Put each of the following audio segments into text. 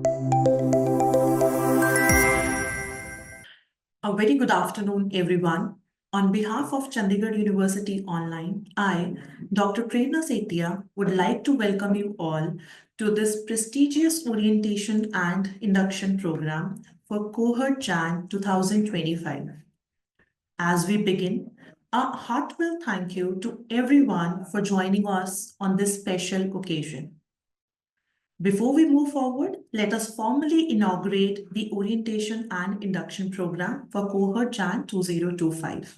A very good afternoon, everyone. On behalf of Chandigarh University Online, I, Dr. Prerna Setia, would like to welcome you all to this prestigious orientation and induction program for cohort Jan 2025. As we begin, a heartfelt thank you to everyone for joining us on this special occasion. Before we move forward, let us formally inaugurate the Orientation and Induction Program for Cohort Jan 2025.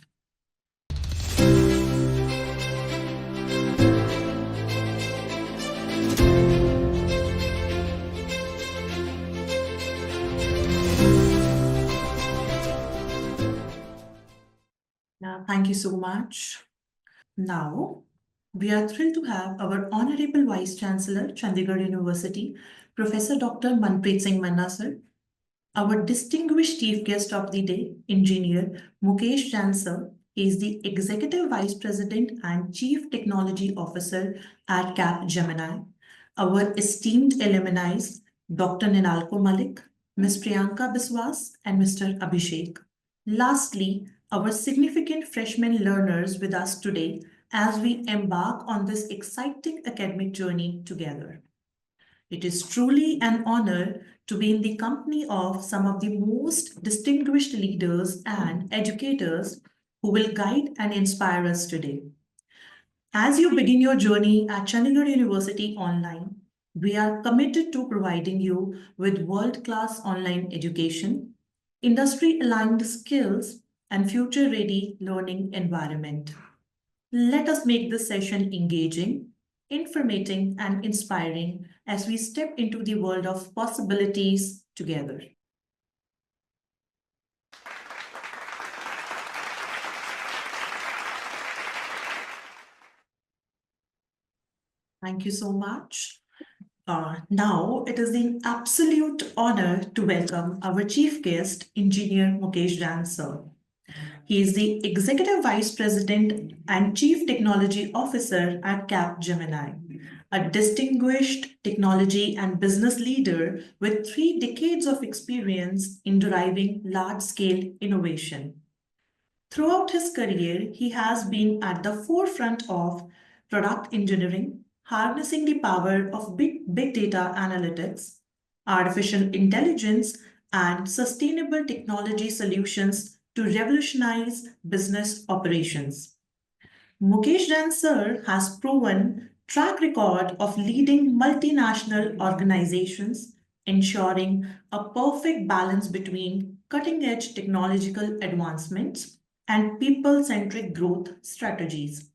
Thank you so much. Now, we are thrilled to have our Honorable Vice Chancellor, Chandigarh University, Professor Dr. Manpreet Singh Manna, sir, our distinguished chief guest of the day, Engineer Mukesh Jain, sir. He is the Executive Vice President and Chief Technology Officer at Capgemini. Our esteemed alumni, Dr. Ninalko Malik, Ms. Priyanka Biswas, and Mr. Abhishek. Lastly, our significant freshman learners with us today as we embark on this exciting academic journey together. It is truly an honor to be in the company of some of the most distinguished leaders and educators who will guide and inspire us today. As you begin your journey at Chandigarh University Online, we are committed to providing you with world-class online education, industry-aligned skills, and future-ready learning environment. Let us make this session engaging, informating, and inspiring as we step into the world of possibilities together. Thank you so much. Now, it is an absolute honor to welcome our chief guest, Engineer Mukesh Jain, sir. He is the Executive Vice President and Chief Technology Officer at Capgemini, a distinguished technology and business leader with 3 decades of experience in driving large-scale innovation. Throughout his career, he has been at the forefront of product engineering, harnessing the power of big data analytics, artificial intelligence, and sustainable technology solutions to revolutionize business operations. Mukesh Jain sir has proven track record of leading multinational organizations, ensuring a perfect balance between cutting-edge technological advancements and people-centric growth strategies.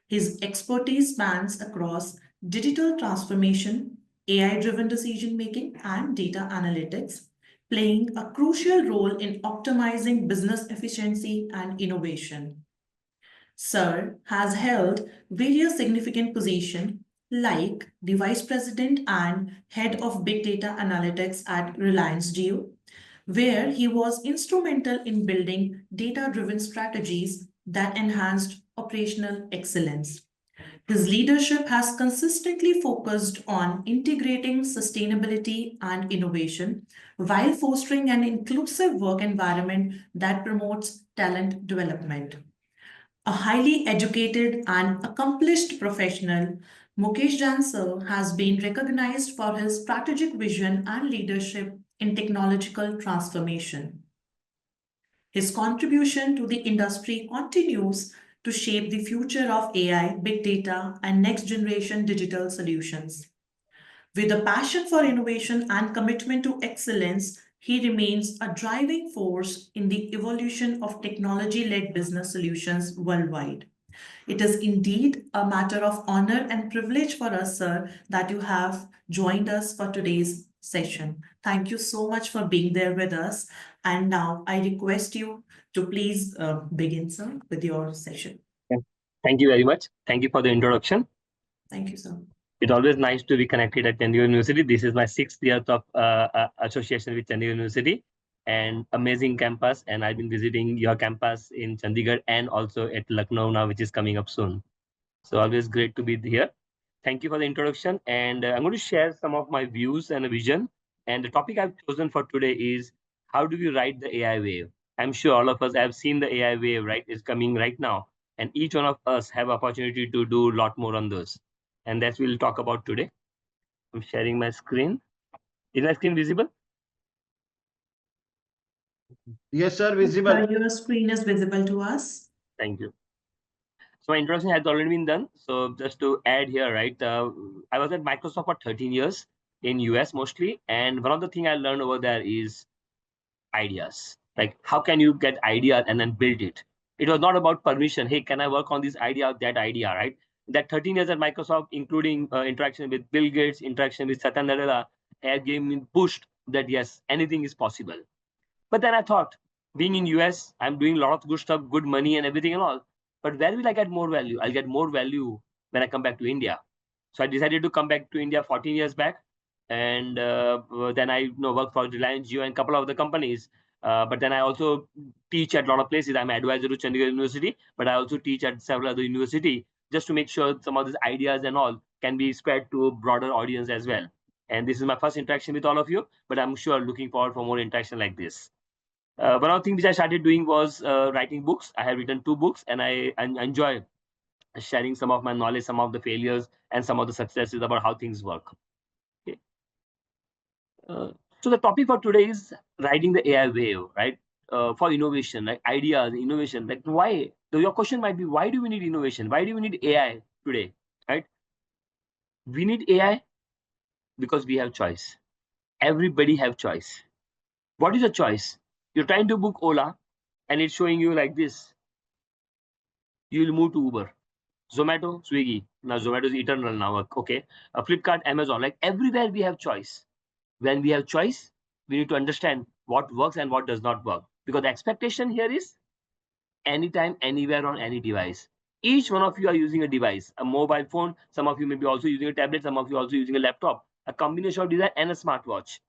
His expertise spans across digital transformation, AI-driven decision-making, and data analytics, playing a crucial role in optimizing business efficiency and innovation. Sir has held various significant positions like the Vice President and Head of Big Data Analytics at Reliance Jio, where he was instrumental in building data-driven strategies that enhanced operational excellence. His leadership has consistently focused on integrating sustainability and innovation while fostering an inclusive work environment that promotes talent development. A highly educated and accomplished professional, Mukesh Jain sir has been recognized for his strategic vision and leadership in technological transformation. His contribution to the industry continues to shape the future of AI, big data, and next generation digital solutions. With a passion for innovation and commitment to excellence, he remains a driving force in the evolution of technology-led business solutions worldwide. It is indeed a matter of honor and privilege for us, sir, that you have joined us for today's session. Thank you so much for being there with us. And now I request you to please begin, sir, with your session. Thank you very much. Thank you for the introduction. Thank you, sir. It's always nice to be connected at Chandigarh University. This is my 6th year of association with Chandigarh University, and amazing campus. And I've been visiting your campus in Chandigarh and also at Lucknow now, which is coming up soon. So always great to be here. Thank you for the introduction. And I'm going to share some of my views and a vision And the topic I've chosen for today is how do we ride the AI wave? I'm sure all of us have seen the AI wave, right? It's coming right now. And each one of us have opportunity to do a lot more on those. And that's what we'll talk about today. I'm sharing my screen. Is my screen visible? Yes, sir, visible. Your screen is visible to us. Thank you. So my introduction has already been done. So just to add here, right? I was at Microsoft for 13 years in US mostly. And one of the things I learned over there is ideas. Like how can you get ideas and then build it? It was not about permission. Hey, can I work on this idea or that idea, right? That 13 years at Microsoft, including interaction with Bill Gates, interaction with Satya Nadella, had gave me pushed that yes, anything is possible. But then I thought, being in US, I'm doing a lot of good stuff, good money and everything and all. But where will I get more value? I'll get more value when I come back to India. So I decided to come back to India 14 years back. And then I worked for Reliance Jio and a couple of other companies. But then I also teach at a lot of places. I'm an advisor to Chandigarh University, but I also teach at several other universities just to make sure some of these ideas and all can be spread to a broader audience as well. And this is my first interaction with all of you, but I'm sure looking forward for more interaction like this. One of the things which I started doing was writing books. I have written 2 books, and I enjoy sharing some of my knowledge, some of the failures, and some of the successes about how things work. Okay. So the topic for today is riding the AI wave, right? For innovation, like ideas, innovation. Like why? So your question might be, why do we need innovation? Why do we need AI today, right? We need AI because we have choice. Everybody have choice. What is a choice? You're trying to book Ola, and it's showing you like this. You'll move to Uber. Zomato, Swiggy. Now Zomato is eternal now. Okay. Flipkart, Amazon. Like everywhere we have choice. When we have choice, we need to understand what works and what does not work. Because the expectation here is anytime, anywhere, on any device. Each one of you are using a device, a mobile phone. Some of you may be also using a tablet. Some of you are also using a laptop, a combination of device and a smartwatch.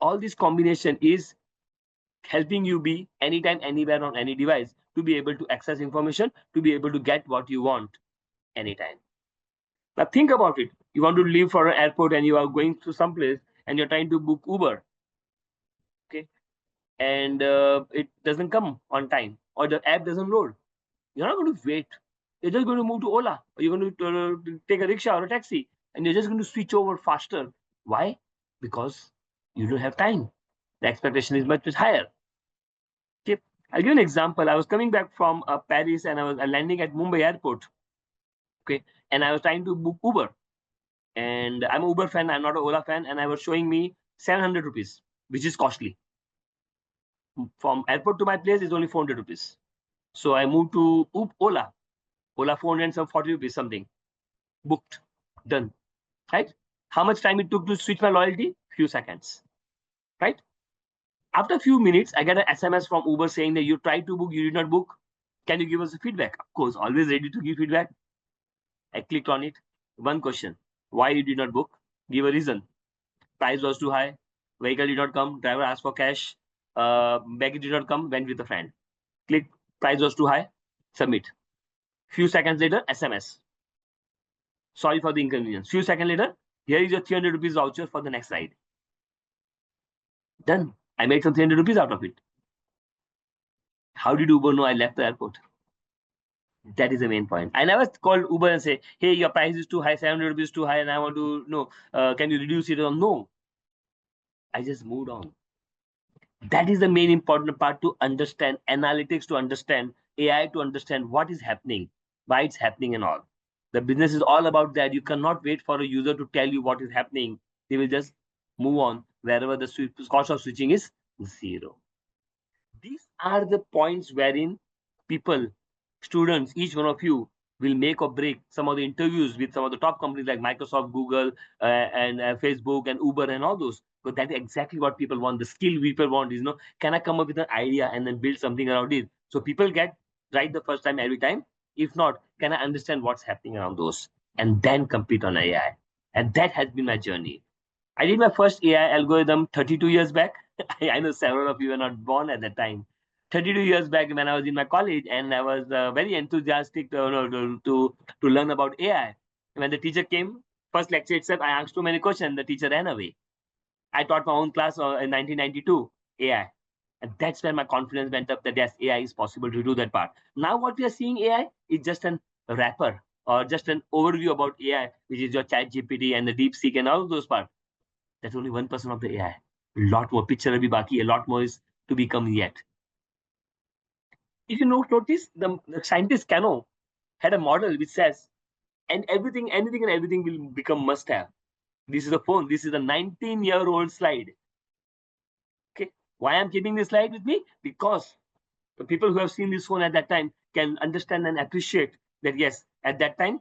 All this combination is helping you be anytime, anywhere, on any device to be able to access information, to be able to get what you want anytime. Now think about it. You want to leave for an airport and you are going to some place and you're trying to book Uber. Okay. And it doesn't come on time or the app doesn't load. You're not going to wait. You're just going to move to Ola or you're going to take a rickshaw or a taxi and you're just going to switch over faster. Why? Because you don't have time. The expectation is much higher. Okay. I'll give an example. I was coming back from Paris and I was landing at Mumbai airport. Okay. And I was trying to book Uber. And I'm an Uber fan, I'm not an Ola fan, and I was showing me 700 rupees, which is costly. From airport to my place is only 400 rupees. So I moved to Ola. Ola 400 and some 40 rupees something. Booked. Done. Right? How much time it took to switch my loyalty? Few seconds. Right? After a few minutes, I get an SMS from Uber saying that you tried to book, you did not book. Can you give us a feedback? Of course, always ready to give feedback. I clicked on it. One question. Why you did not book? Give a reason. Price was too high, vehicle did not come, driver asked for cash, baggage did not come, went with a friend. Click, price was too high, submit. Few seconds later, SMS. Sorry for the inconvenience. Few seconds later, here is your 300 rupees voucher for the next ride. Done. I made some 300 rupees out of it. How did Uber know I left the airport? That is the main point. I never called Uber and say, hey, your price is too high, 700 rupees too high, and I want to know, can you reduce it? Or no. I just moved on. That is the main important part, to understand analytics, to understand AI, to understand what is happening, why it's happening and all. The business is all about that. You cannot wait for a user to tell you what is happening. They will just move on wherever the cost of switching is 0. These are the points wherein people, students, each one of you will make or break some of the interviews with some of the top companies like Microsoft, Google, and Facebook and Uber and all those. But that's exactly what people want. The skill people want is, can I come up with an idea and then build something around it? So people get right the first time, every time. If not, can I understand what's happening around those and then compete on AI? And that has been my journey. I did my first AI algorithm 32 years back. I know several of you were not born at that time. 32 years back when I was in my college, and I was very enthusiastic to learn about AI. When the teacher came, first lecture itself, I asked too many questions. The teacher ran away. I taught my own class in 1992, AI. And that's where my confidence went up that yes, AI is possible to do that part. Now what we are seeing AI is just an wrapper or just an overview about AI, which is your chat GPT and the DeepSeek and all of those parts. That's only 1% of the AI. A lot more picture abhi baki, a lot more is to become yet. If you notice, the scientist Cano had a model which says, and everything, anything and everything will become must-have. This is a phone. This is a 19-year-old slide. Okay, why I'm keeping this slide with me? Because the people who have seen this phone at that time can understand and appreciate that yes, at that time,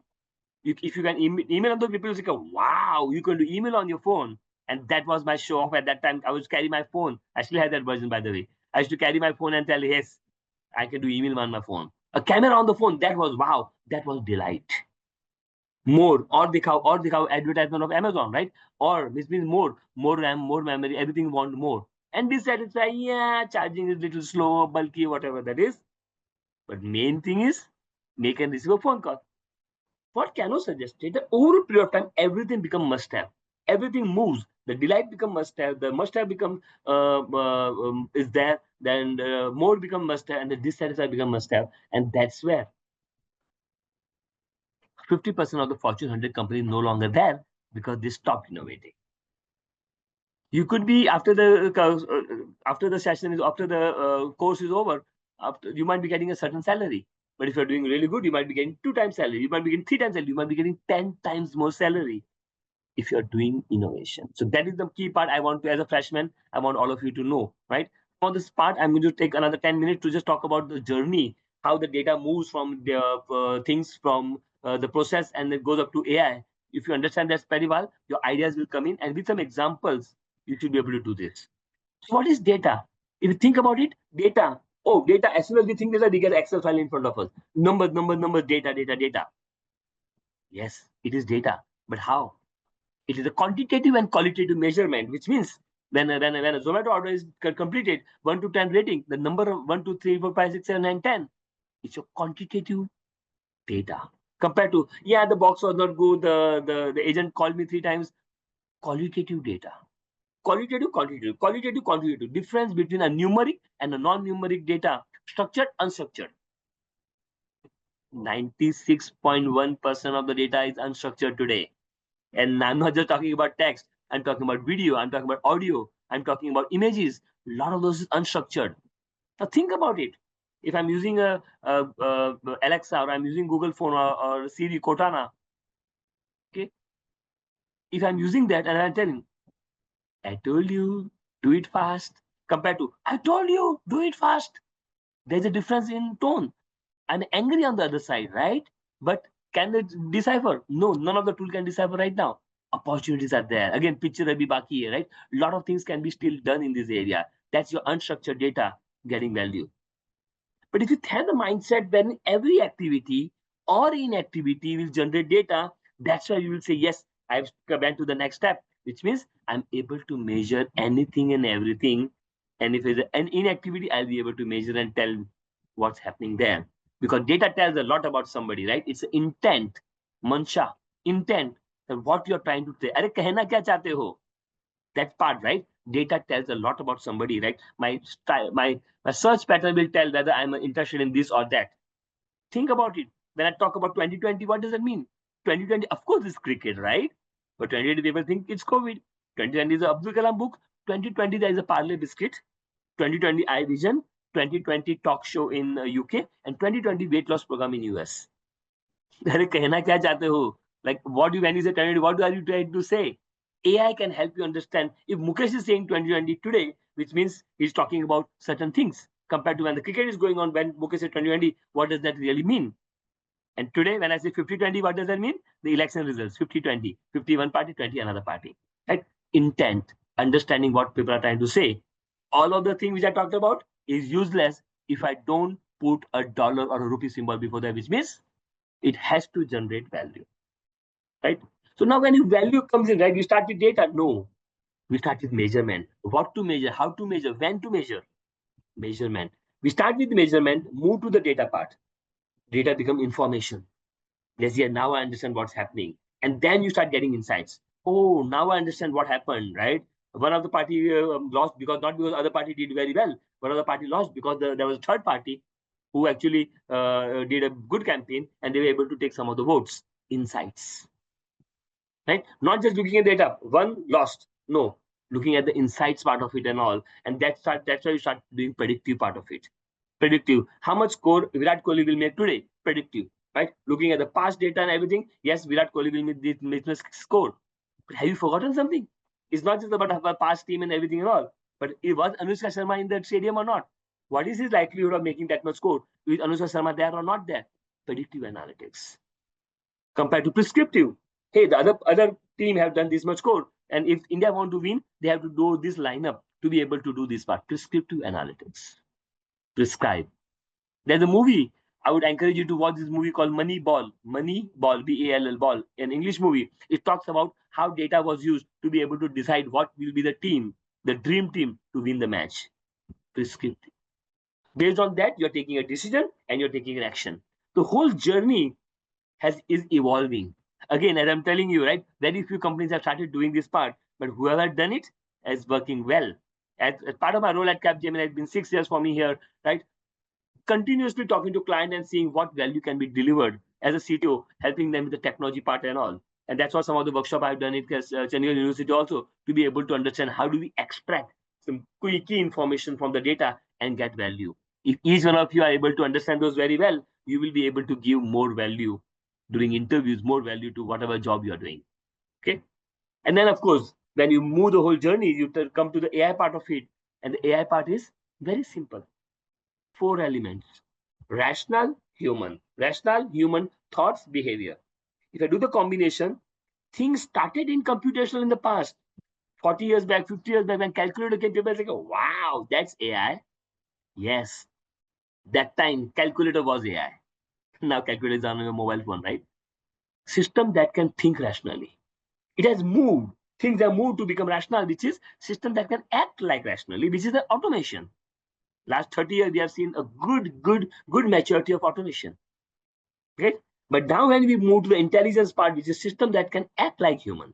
if you can email other people, you say, wow, you can do email on your phone. And that was my show off at that time. I was carry my phone. I still had that version, by the way. I used to carry my phone and tell, yes, I can do email on my phone. A camera on the phone, that was wow, that was delight. More or the advertisement of Amazon, right? Or this means more RAM, more memory, everything want more. And dissatisfied, yeah, charging is little slow, bulky, whatever that is. But main thing is make and receive a phone call. What Cano suggested, that over a period of time, everything become must-have. Everything moves. The delight become must-have. The must-have become is there. Then more become must-have, and the dissatisfied become must-have. And that's where 50% of the Fortune 100 companies no longer there because they stopped innovating. You could be after the session is after the course is over, you might be getting a certain salary. But if you're doing really good, you might be getting 2 times salary. You might be getting 3 times salary. You might be getting 10 times more salary if you're doing innovation. So that is the key part I want to, as a freshman, I want all of you to know, right? On this part, I'm going to take another 10 minutes to just talk about the journey, how the data moves from the things from the process and it goes up to AI. If you understand that very well, your ideas will come in, and with some examples, you should be able to do this. So what is data? If you think about it, data. Oh, data, as soon as we think data, we get Excel file in front of us. Numbers, data. Yes, it is data. But how? It is a quantitative and qualitative measurement, which means when a Zomato order is completed, 1 to 10 rating, the number of 1, 2, 3, 4, 5, 6, 7, 9, 10, it's your quantitative data. Compared to, yeah, the box was not good, the agent called me 3 times, qualitative data. Qualitative. Difference between a numeric and a non-numeric data, structured, unstructured. 96.1% of the data is unstructured today. And I'm not just talking about text. I'm talking about video. I'm talking about audio. I'm talking about images. A lot of those is unstructured. Now think about it. If I'm using a Alexa, or I'm using Google phone, or Siri, Cortana, okay. If I'm using that and I'm telling, I told you, do it fast, compared to, I told you, do it fast. There's a difference in tone. I'm angry on the other side, right? But can they decipher? No, none of the tool can decipher right now. Opportunities are there. Again, picture abhi baki hai, right? A lot of things can be still done in this area. That's your unstructured data getting value. But if you have the mindset, then every activity or inactivity will generate data, that's why you will say, yes, I've went to the next step, which means I'm able to measure anything and everything. And if it's an inactivity, I'll be able to measure and tell what's happening there. Because data tells a lot about somebody, right? It's intent, mancha, intent, and what you're trying to say. Arey कहना क्या चाहते हो? That part, right? Data tells a lot about somebody, right? My style, my search pattern will tell whether I'm interested in this or that. Think about it. When I talk about 2020, what does that mean? 2020, of course, is cricket, right? But 2020, people think it's COVID. 2020 is a Abdul Kalam book. 2020, there is a Parle biscuit. 2020, iVision. 2020, talk show in UK. And 2020, weight loss program in US. Like, what do you, when you say 2020, what are you trying to say? AI can help you understand. If Mukesh is saying 2020 today, which means he's talking about certain things, compared to when the cricket is going on, when Mukesh says 2020, what does that really mean? And today, when I say 50-20, what does that mean? The election results, 50-20, 51 party, 20 another party. Right? Intent, understanding what people are trying to say. All of the things which I talked about is useless if I don't put a dollar or a rupee symbol before that, which means it has to generate value. Right? So now when value comes in, right, you start with data. No, we start with measurement. What to measure, how to measure, when to measure. Measurement. We start with measurement, move to the data part. Data become information. Yes, yeah, now I understand what's happening. And then you start getting insights. Oh, now I understand what happened, right? One of the party lost because not because other party did very well. One of the party lost because there was a third party who actually did a good campaign and they were able to take some of the votes. Insights, right? Not just looking at data. One lost. No, looking at the insights part of it and all. And that's why you start doing predictive part of it. Predictive. How much score Virat Kohli will make today? Predictive, right? Looking at the past data and everything. Yes, Virat Kohli will make this score. But have you forgotten something? It's not just about our past team and everything and all. But was Anushka Sharma in that stadium or not? What is his likelihood of making that much score? Is Anushka Sharma there or not there? Predictive analytics. Compared to prescriptive. Hey, the other team have done this much score. And if India want to win, they have to do this lineup to be able to do this part. Prescriptive analytics. Prescribe. There's a movie. I would encourage you to watch this movie called Moneyball. Moneyball, B-A-L-L, ball. An English movie. It talks about how data was used to be able to decide what will be the team, the dream team to win the match. Prescriptive. Based on that, you're taking a decision and you're taking an action. The whole journey is evolving. Again, as I'm telling you, right, very few companies have started doing this part, but whoever done it is working well. As part of my role at Capgemini, it's been 6 years for me here, right? Continuously talking to client and seeing what value can be delivered as a CTO, helping them with the technology part and all. And that's what some of the workshop I've done at Chandigarh University also, to be able to understand how do we extract some key information from the data and get value. If each one of you are able to understand those very well, you will be able to give more value during interviews, more value to whatever job you're doing. Okay. And then, of course, when you move the whole journey, you come to the AI part of it. And the AI part is very simple. 4 elements. Rational, human. Rational, human, thoughts, behavior. If I do the combination, things started in computational in the past. 40 years back, 50 years back, when calculator came, people say, wow, that's AI. Yes. That time, calculator was AI. Now calculator is on your mobile phone, right? System that can think rationally. It has moved. Things have moved to become rational, which is system that can act like rationally, which is the automation. Last 30 years, we have seen a good maturity of automation. Right? But now when we move to the intelligence part, which is system that can act like human.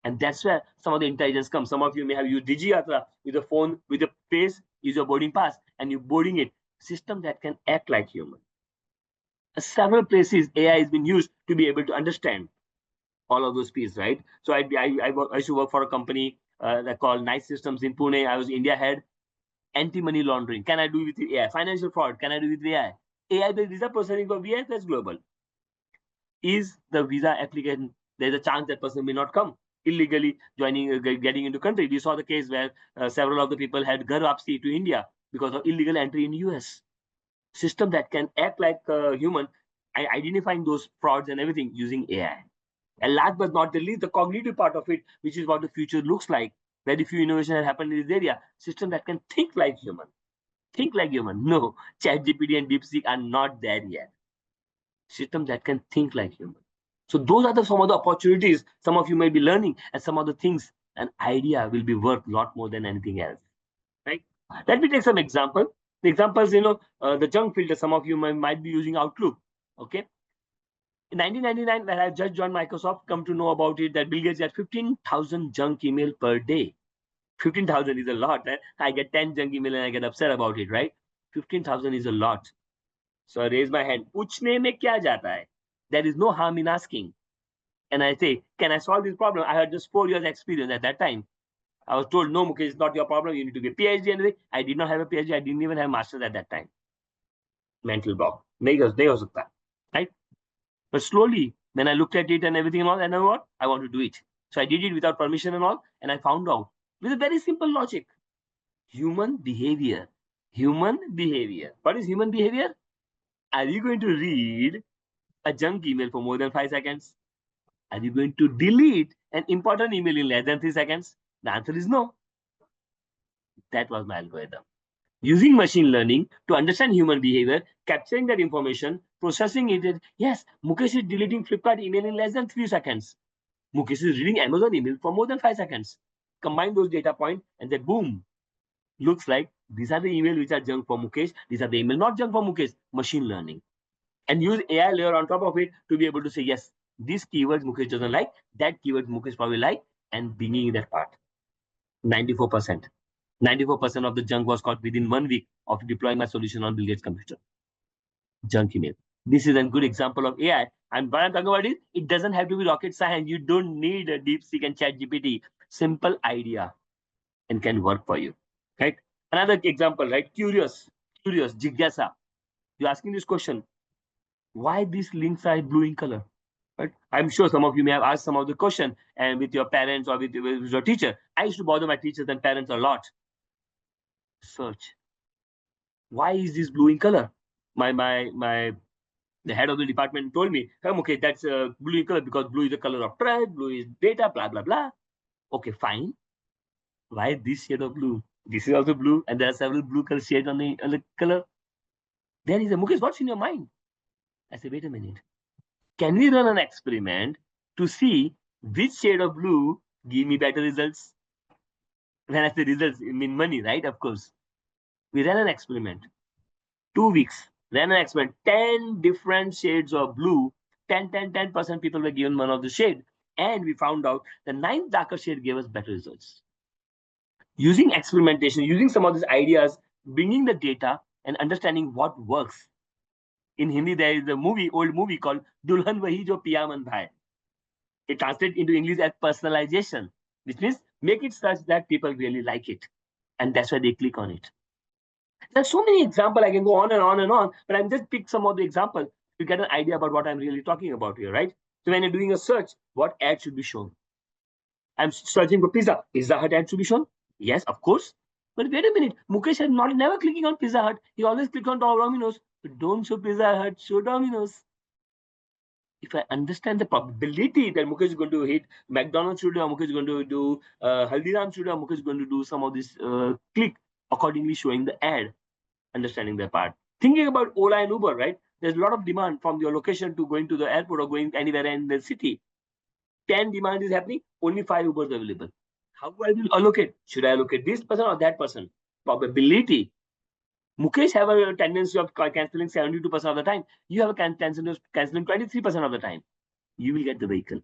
And that's where some of the intelligence comes. Some of you may have used DigiYatra with a phone, with a face, is your boarding pass, and you're boarding it. System that can act like human. Several places AI has been used to be able to understand all of those pieces, right? So I used to work for a company that called Nice Systems in Pune. I was India head. Anti-money laundering. Can I do with AI? Financial fraud. Can I do with AI? AI-based visa processing for VFS Global. Is the visa applicant, there's a chance that person may not come illegally joining, getting into country. We saw the case where several of the people had ghar wapsi to India because of illegal entry in US. System that can act like human, identifying those frauds and everything using AI. And last but not the least, the cognitive part of it, which is what the future looks like. Very few innovations have happened in this area. System that can think like human. Think like human. No, ChatGPT and DeepSeek are not there yet. System that can think like human. So those are some of the opportunities some of you may be learning, and some of the things, an idea will be worth a lot more than anything else. Right? Let me take some example. The examples, the junk filter, some of you might be using Outlook. Okay. In 1999, when I just joined Microsoft, come to know about it that Bill Gates had 15,000 junk email per day. 15,000 is a lot. Eh? I get 10 junk email and I get upset about it, right? 15,000 is a lot. So I raise my hand. Puchne mein kya jata hai? There is no harm in asking. And I say, can I solve this problem? I had just 4 years experience at that time. I was told, no, Mukesh, it's not your problem. You need to be a PhD. Anything. I did not have a PhD. I didn't even have a master's at that time. Mental block. Nahi ho sakta. Right? But slowly, when I looked at it and everything and all, and I know what? I want to do it. So I did it without permission and all. And I found out with a very simple logic. Human behavior. Human behavior. What is human behavior? Are you going to read a junk email for more than 5 seconds? Are you going to delete an important email in less than 3 seconds? The answer is no. That was my algorithm. Using machine learning to understand human behavior, capturing that information, processing it. Yes, Mukesh is deleting Flipkart email in less than 3 seconds. Mukesh is reading Amazon email for more than 5 seconds. Combine those data points and then boom. Looks like these are the emails which are junk for Mukesh. These are the email not junk for Mukesh. Machine learning. And use AI layer on top of it to be able to say, yes, these keywords Mukesh doesn't like, that keyword Mukesh probably like, and bringing that part. 94%. 94% of the junk was caught within 1 week of deploying my solution on Bill Gates' computer. Junk email. This is a good example of AI. And what I'm talking about is, it doesn't have to be rocket science. You don't need a DeepSeek and ChatGPT. Simple idea and can work for you, right? Another example, right? Curious, jigyasa. You're asking this question, why these links are blue in color? Right? I'm sure some of you may have asked some of the question and with your parents or with your teacher. I used to bother my teachers and parents a lot. Search. Why is this blue in color? The head of the department told me, hey, okay, that's blue in color because blue is the color of tribe, blue is data, blah, blah, blah. Okay, fine. Why this shade of blue? This is also blue, and there are several blue color shades on the color. Then he said, Mukesh, what's in your mind? I said, wait a minute. Can we run an experiment to see which shade of blue give me better results? When I say results, I mean money, right? Of course. We ran an experiment. 2 weeks. Ran an experiment. 10 different shades of blue. 10% people were given one of the shade. And we found out the 9th darker shade gave us better results. Using experimentation, using some of these ideas, bringing the data and understanding what works. In Hindi, there is a old movie called Dulhan Wahi Jo Piya Man Bhai. It translates into English as personalization, which means make it such that people really like it. And that's why they click on it. There's so many examples. I can go on and on and on, but I'm just pick some of the examples to get an idea about what I'm really talking about here, right? So when you're doing a search, what ad should be shown? I'm searching for pizza. Pizza Hut ad should be shown? Yes, of course. But wait a minute, Mukesh is never clicking on Pizza Hut. He always clicks on Domino's. But don't show Pizza Hut, show Domino's. If I understand the probability that Mukesh is going to hit McDonald's studio, Mukesh is going to do Haldiram studio, Mukesh is going to do some of this click, accordingly showing the ad, understanding their part. Thinking about Ola and Uber, right? There's a lot of demand from your location to going to the airport or going anywhere in the city. 10 demand is happening, only 5 Ubers available. How do I will allocate? Should I allocate this person or that person? Probability. Mukesh have a tendency of cancelling 72% of the time. You have a tendency of cancelling 23% of the time. You will get the vehicle.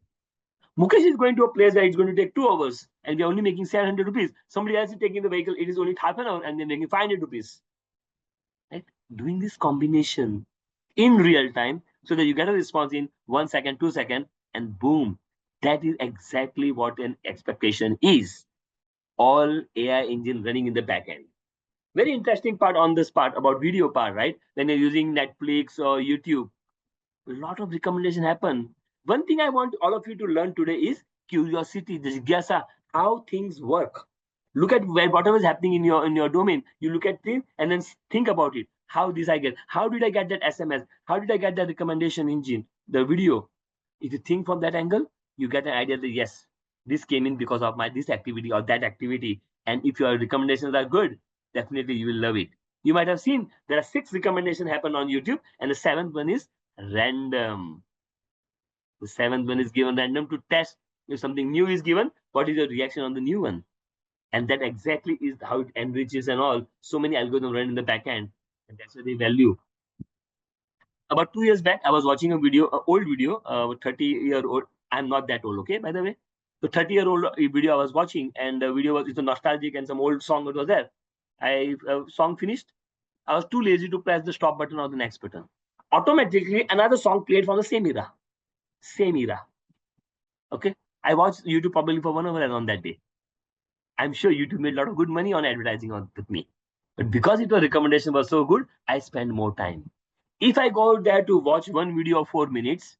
Mukesh is going to a place where it's going to take 2 hours and we are only making 700 rupees. Somebody else is taking the vehicle, it is only half an hour and they're making 500 rupees. Right? Doing this combination in real time so that you get a response in 1 second, 2 seconds, and boom. That is exactly what an expectation is. All AI engine running in the back end. Very interesting part on this part about video part, right? When you're using Netflix or YouTube, a lot of recommendation happen. One thing I want all of you to learn today is curiosity, this jigyasa, how things work. Look at whatever is happening in your domain. You look at things and then think about it. How did I get? How did I get that SMS? How did I get that recommendation engine? The video. If you think from that angle, you get an idea that yes, this came in because of my this activity or that activity. And if your recommendations are good, definitely you will love it. You might have seen there are 6 recommendations happen on YouTube, and the 7th one is random. The 7th one is given random to test if something new is given, what is your reaction on the new one? And that exactly is how it enriches and all. So many algorithms run in the back end, and that's what they value. About 2 years back, I was watching a video, an old video, 30-year-old. I'm not that old, okay, by the way. So 30-year-old video I was watching, and the video was it's a nostalgic and some old song that was there. Song finished. I was too lazy to press the stop button or the next button. Automatically, another song played from the same era. Same era. Okay. I watched YouTube probably for 1 hour on that day. I'm sure YouTube made a lot of good money on advertising with me. But because the recommendation was so good, I spend more time. If I go there to watch one video of 4 minutes,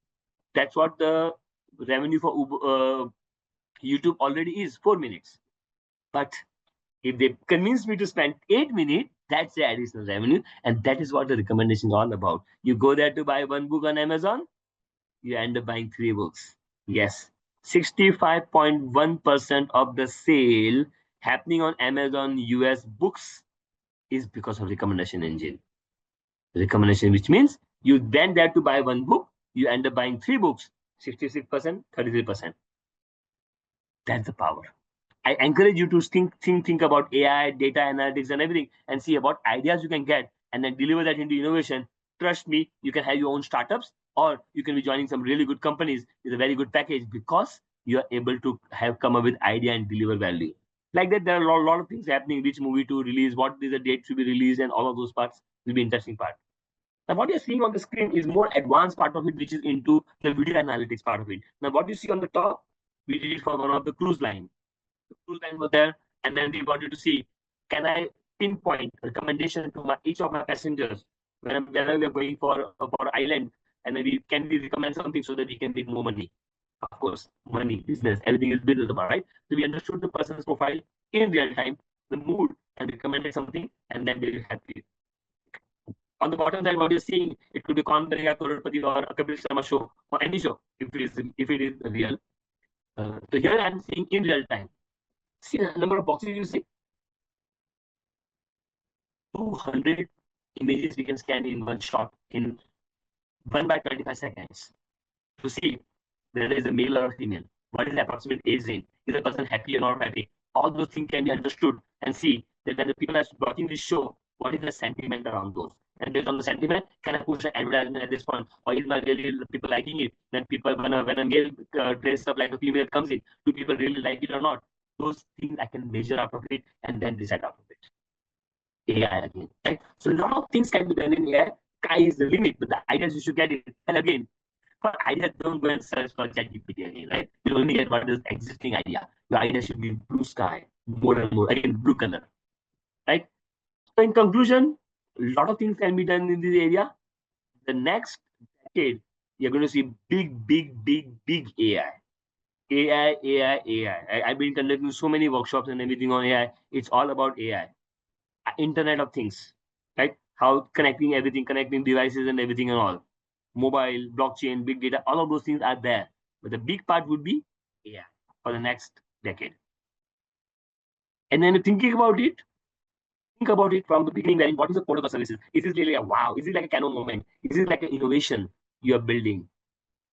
that's what the revenue for YouTube already is, 4 minutes. But if they convince me to spend 8 minutes, that's the additional revenue. And that is what the recommendation is all about. You go there to buy 1 book on Amazon, you end up buying 3 books. Yes, 65.1% of the sale happening on Amazon US books is because of recommendation engine. Recommendation, which means you then dare to buy 1 book, you end up buying 3 books, 66%, 33%. That's the power. I encourage you to think about AI, data analytics, and everything, and see about ideas you can get, and then deliver that into innovation. Trust me, you can have your own startups, or you can be joining some really good companies with a very good package because you are able to have come up with idea and deliver value. Like that, there are a lot of things happening, which movie to release, what is the date to be released, and all of those parts will be interesting part. Now, what you're seeing on the screen is more advanced part of it, which is into the video analytics part of it. Now, what you see on the top, we did it for one of the cruise line. The cruise line was there, and then we wanted to see, can I pinpoint recommendation to each of my passengers whenever we are going for island, and maybe can we recommend something so that we can make more money? Of course, money, business, everything is business about, right? So we understood the person's profile in real time, the mood, and recommended something, and then they were happy. On the bottom side, what you're seeing, it could be Kaun Banega Crorepati or a Kapil Sharma show or any show if it is real. So here I'm seeing in real time. See the number of boxes you see. 200 images we can scan in one shot in 1 by 25 seconds to see whether is a male or a female. What is the approximate age range? Is the person happy or not happy? All those things can be understood and see that when the people are watching this show, what is the sentiment around those? And based on the sentiment, can I push an advertisement at this point? Or is my really people liking it? Then people, when a male dressed up like a female comes in, do people really like it or not? Those things I can measure out of it and then decide out of it. AI again, right? So a lot of things can be done in AI. Sky is the limit, but the ideas you should get it. And again, for ideas, don't go and search for ChatGPT again, right? You only get what is existing idea. Your idea should be blue sky, more and more, again, blue color, right? So in conclusion, a lot of things can be done in this area. The next decade, you're going to see big AI. I've been conducting so many workshops and everything on AI. It's all about AI. Internet of Things, right? How connecting everything, connecting devices and everything and all. Mobile, blockchain, big data, all of those things are there. But the big part would be AI for the next decade. And then thinking about it, think about it from the beginning, wherein what is the protocol services? Is this really a wow? Is it like a canon moment? Is it like an innovation you are building?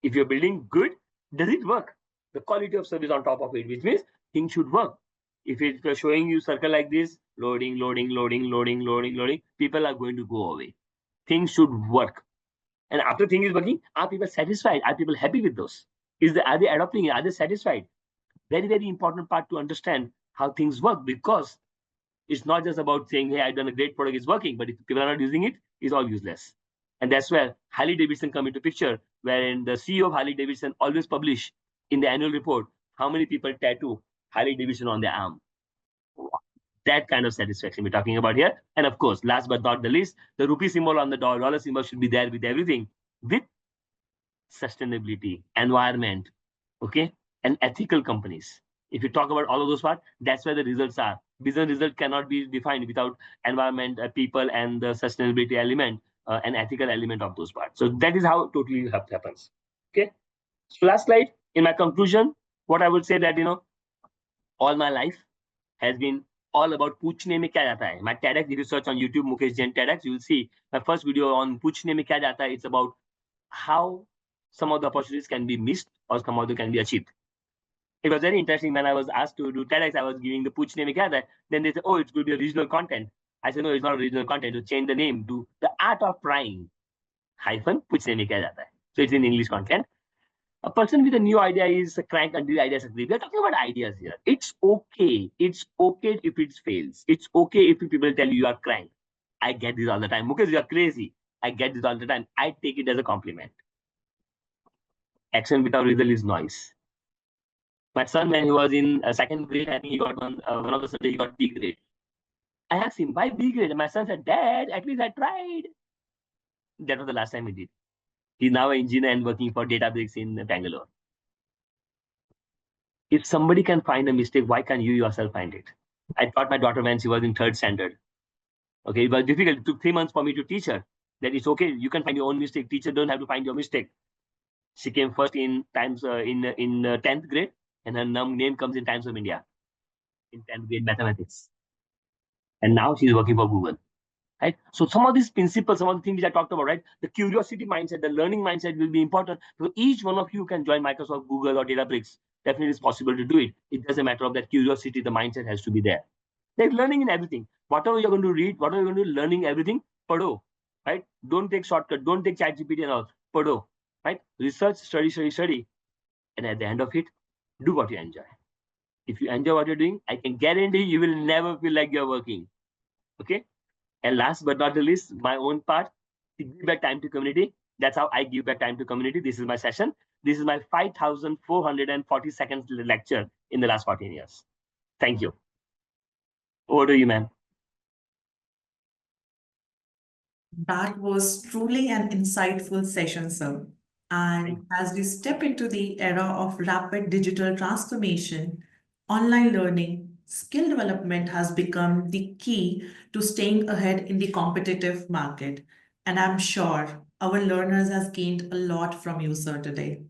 If you're building good, does it work? The quality of service on top of it, which means things should work. If it's showing you circle like this, loading, people are going to go away. Things should work. And after thing is working, are people satisfied? Are people happy with those? Are they adopting it? Are they satisfied? Very important part to understand how things work, because it's not just about saying, hey, I've done a great product, it's working, but if people are not using it, it's all useless. And that's where Harley Davidson come into picture, wherein the CEO of Harley Davidson always publish in the annual report how many people tattoo Harley Davidson on their arm. That kind of satisfaction we're talking about here. And of course, last but not the least, the rupee symbol on the dollar symbol should be there with everything, with sustainability, environment, okay, and ethical companies. If you talk about all of those parts, that's where the results are. Business result cannot be defined without environment, people, and the sustainability element, and ethical element of those parts. So that is how it totally happens. Okay. So last slide. In my conclusion, what I would say that all my life has been all about पूछने में क्या जाता है. My TEDx, if you search on YouTube, Mukesh Jain TEDx, you will see my first video on पूछने में क्या जाता है. It's about how some of the opportunities can be missed or some of them can be achieved. It was very interesting when I was asked to do TEDx. I was giving the पूछने में क्या जाता है. Then they said, oh, it's going to be a regional content. I said, no, it's not regional content. To change the name to the art of trying hyphen पूछने में क्या जाता है. So it's in English content. A person with a new idea is a crank until the idea succeeds. We are talking about ideas here. It's okay. It's okay if it fails. It's okay if people tell you are crank. I get this all the time. Mukesh, you are crazy. I get this all the time. I take it as a compliment. Action without result is noise. My son, when he was in second grade, I think he got one of the subjects, he got B grade. I asked him, why B grade? And my son said, Dad, at least I tried. That was the last time he did. He's now an engineer and working for Databricks in Bangalore. If somebody can find a mistake, why can't you yourself find it? I taught my daughter when she was in third standard. Okay, it was difficult. It took 3 months for me to teach her that it's okay. You can find your own mistake. Teacher don't have to find your mistake. She came first in Times in 10th grade, and her name comes in Times of India in 10th grade mathematics. And now she's working for Google. Right? So some of these principles, some of the things which I talked about, right? The curiosity mindset, the learning mindset will be important. So each one of you can join Microsoft, Google, or Databricks. Definitely it's possible to do it. It doesn't matter of that curiosity, the mindset has to be there. Like learning in everything. Whatever you're going to read, whatever you're going to do, learning everything, pado. Right? Don't take shortcut, don't take ChatGPT and all. Pado. Right? Research, study. And at the end of it, do what you enjoy. If you enjoy what you're doing, I can guarantee you will never feel like you're working. Okay. And last but not the least, my own part, to give back time to community. That's how I give back time to community. This is my session. This is my 5,440 seconds lecture in the last 14 years. Thank you. Over to you, ma'am. That was truly an insightful session, sir. And as we step into the era of rapid digital transformation, online learning, skill development has become the key to staying ahead in the competitive market. And I'm sure our learners has gained a lot from you, sir, today.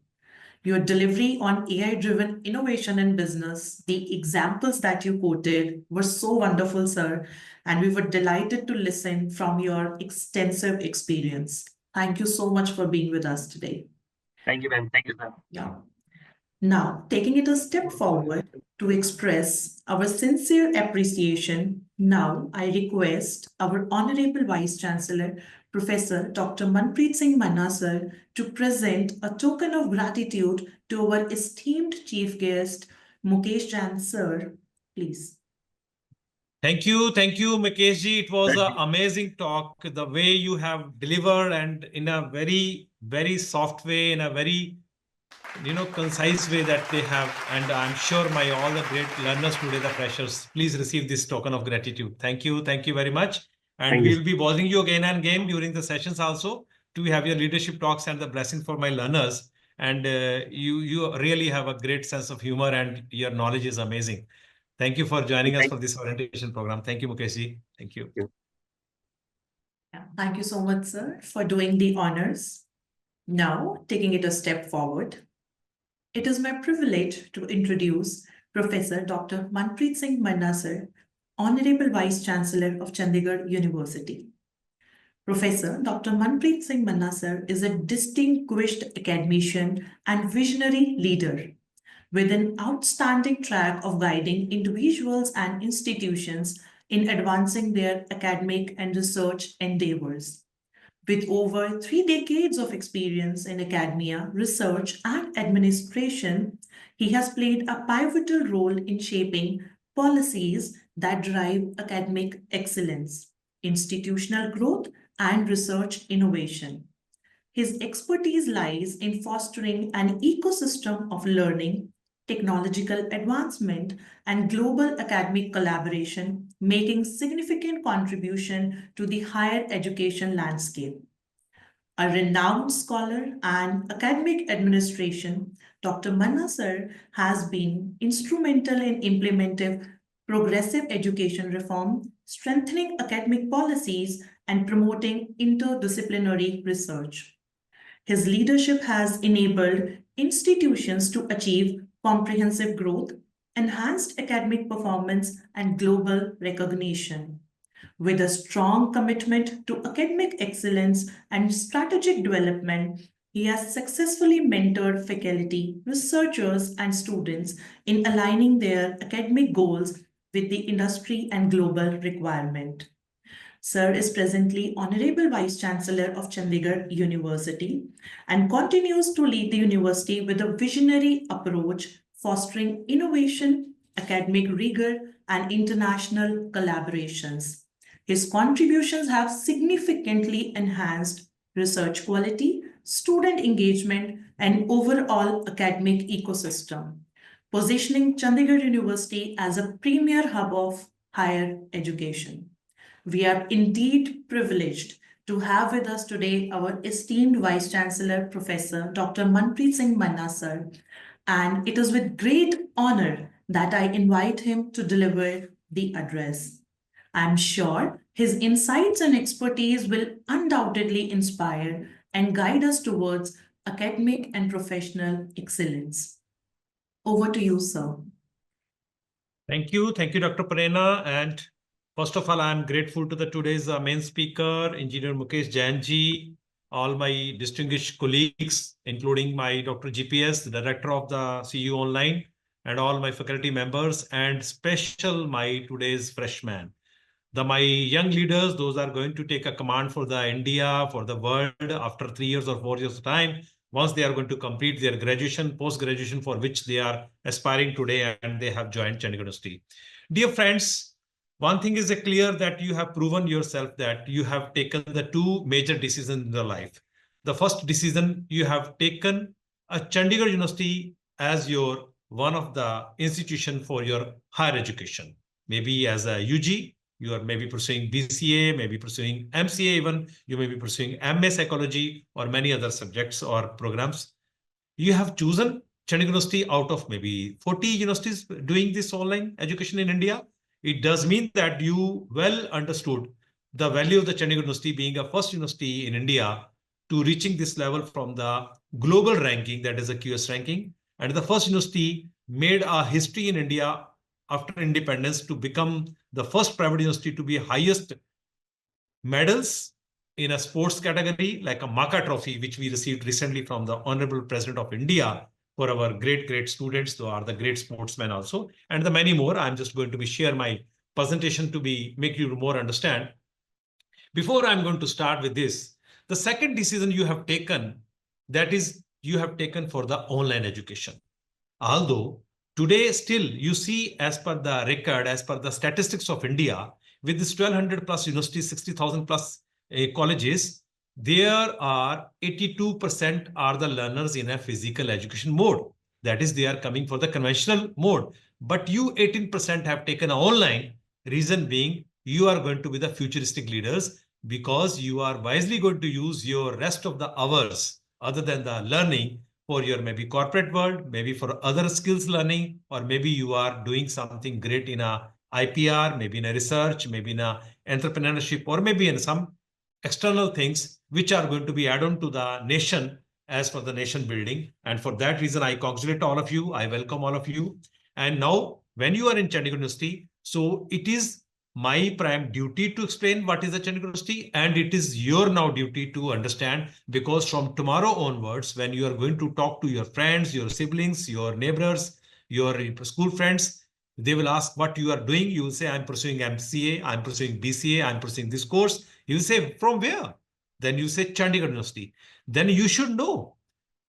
Your delivery on AI-driven innovation in business, the examples that you quoted were so wonderful, sir, and we were delighted to listen from your extensive experience. Thank you so much for being with us today. Thank you, ma'am. Thank you, sir. Yeah. Now, taking it a step forward to express our sincere appreciation, now I request our Honorable Vice Chancellor, Professor Dr. Manpreet Singh Manna, sir, to present a token of gratitude to our esteemed chief guest, Mukesh Jain, sir. Please. Thank you, Mukesh ji. It was an amazing talk. The way you have delivered and in a very, very soft way, in a very concise way that they have, and I'm sure all the great learners today, the freshers, please receive this token of gratitude. Thank you very much. And we'll be bothering you again and again during the sessions also to have your leadership talks and the blessing for my learners. And you really have a great sense of humor and your knowledge is amazing. Thank you for joining us for this orientation program. Thank you, Mukesh ji. Thank you. Yeah, thank you so much, sir, for doing the honors. Now, taking it a step forward, it is my privilege to introduce Professor Dr. Manpreet Singh Manna, sir, Honorable Vice Chancellor of Chandigarh University. Professor Dr. Manpreet Singh Manna, sir, is a distinguished academician and visionary leader with an outstanding track of guiding individuals and institutions in advancing their academic and research endeavors. With over 3 decades of experience in academia, research, and administration, he has played a pivotal role in shaping policies that drive academic excellence, institutional growth, and research innovation. His expertise lies in fostering an ecosystem of learning, technological advancement, and global academic collaboration, making significant contribution to the higher education landscape. A renowned scholar and academic administration, Dr. Manna sir has been instrumental in implementing progressive education reform, strengthening academic policies, and promoting interdisciplinary research. His leadership has enabled institutions to achieve comprehensive growth, enhanced academic performance, and global recognition. With a strong commitment to academic excellence and strategic development, he has successfully mentored faculty, researchers, and students in aligning their academic goals with the industry and global requirement. Sir is presently Honorable Vice Chancellor of Chandigarh University and continues to lead the university with a visionary approach, fostering innovation, academic rigor, and international collaborations. His contributions have significantly enhanced research quality, student engagement, and overall academic ecosystem, positioning Chandigarh University as a premier hub of higher education. We are indeed privileged to have with us today our esteemed Vice Chancellor, Professor Dr. Manpreet Singh Manna, sir, and it is with great honor that I invite him to deliver the address. I'm sure his insights and expertise will undoubtedly inspire and guide us towards academic and professional excellence. Over to you, sir. Thank you, Dr. Prerna. And first of all, I'm grateful to today's main speaker, Engineer Mukesh Jain ji, all my distinguished colleagues, including my Dr. GPS, the Director of the CU Online, and all my faculty members, and special my today's freshmen. My young leaders, those are going to take a command for the India, for the world after 3 years or 4 years of time. once they are going to complete their graduation, post-graduation for which they are aspiring today and they have joined Chandigarh University. Dear friends, one thing is clear that you have proven yourself that you have taken the two major decisions in your life. The first decision, you have taken a Chandigarh University as your one of the institution for your higher education. Maybe as a UG, you are maybe pursuing BCA, maybe pursuing MCA even, you may be pursuing MA Psychology or many other subjects or programs. You have chosen Chandigarh University out of maybe 40 universities doing this online education in India. It does mean that you well understood the value of the Chandigarh University being a first university in India to reaching this level from the global ranking, that is a QS ranking. And the first university made a history in India after independence to become the first private university to be highest medals in a sports category like a Maka Trophy, which we received recently from the Honorable President of India for our great students who are the great sportsmen also, and the many more. I'm just going to be share my presentation to make you more understand. Before I'm going to start with this, the second decision you have taken, that is you have taken for the online education. Although today still you see, as per the record, as per the statistics of India, with this 1200 plus universities, 60,000 plus colleges, there are 82% are the learners in a physical education mode. That is, they are coming for the conventional mode. But you 18% have taken online, reason being you are going to be the futuristic leaders because you are wisely going to use your rest of the hours other than the learning for your maybe corporate world, maybe for other skills learning, or maybe you are doing something great in a IPR, maybe in a research, maybe in a entrepreneurship, or maybe in some external things which are going to be add-on to the nation as for the nation building. And for that reason, I congratulate all of you. I welcome all of you. And now when you are in Chandigarh University, so it is my prime duty to explain what is the Chandigarh University, and it is your now duty to understand, because from tomorrow onwards, when you are going to talk to your friends, your siblings, your neighbors, your school friends, they will ask what you are doing. You will say, I'm pursuing MCA, I'm pursuing BCA, I'm pursuing this course. You will say, from where? Then you say Chandigarh University. Then you should know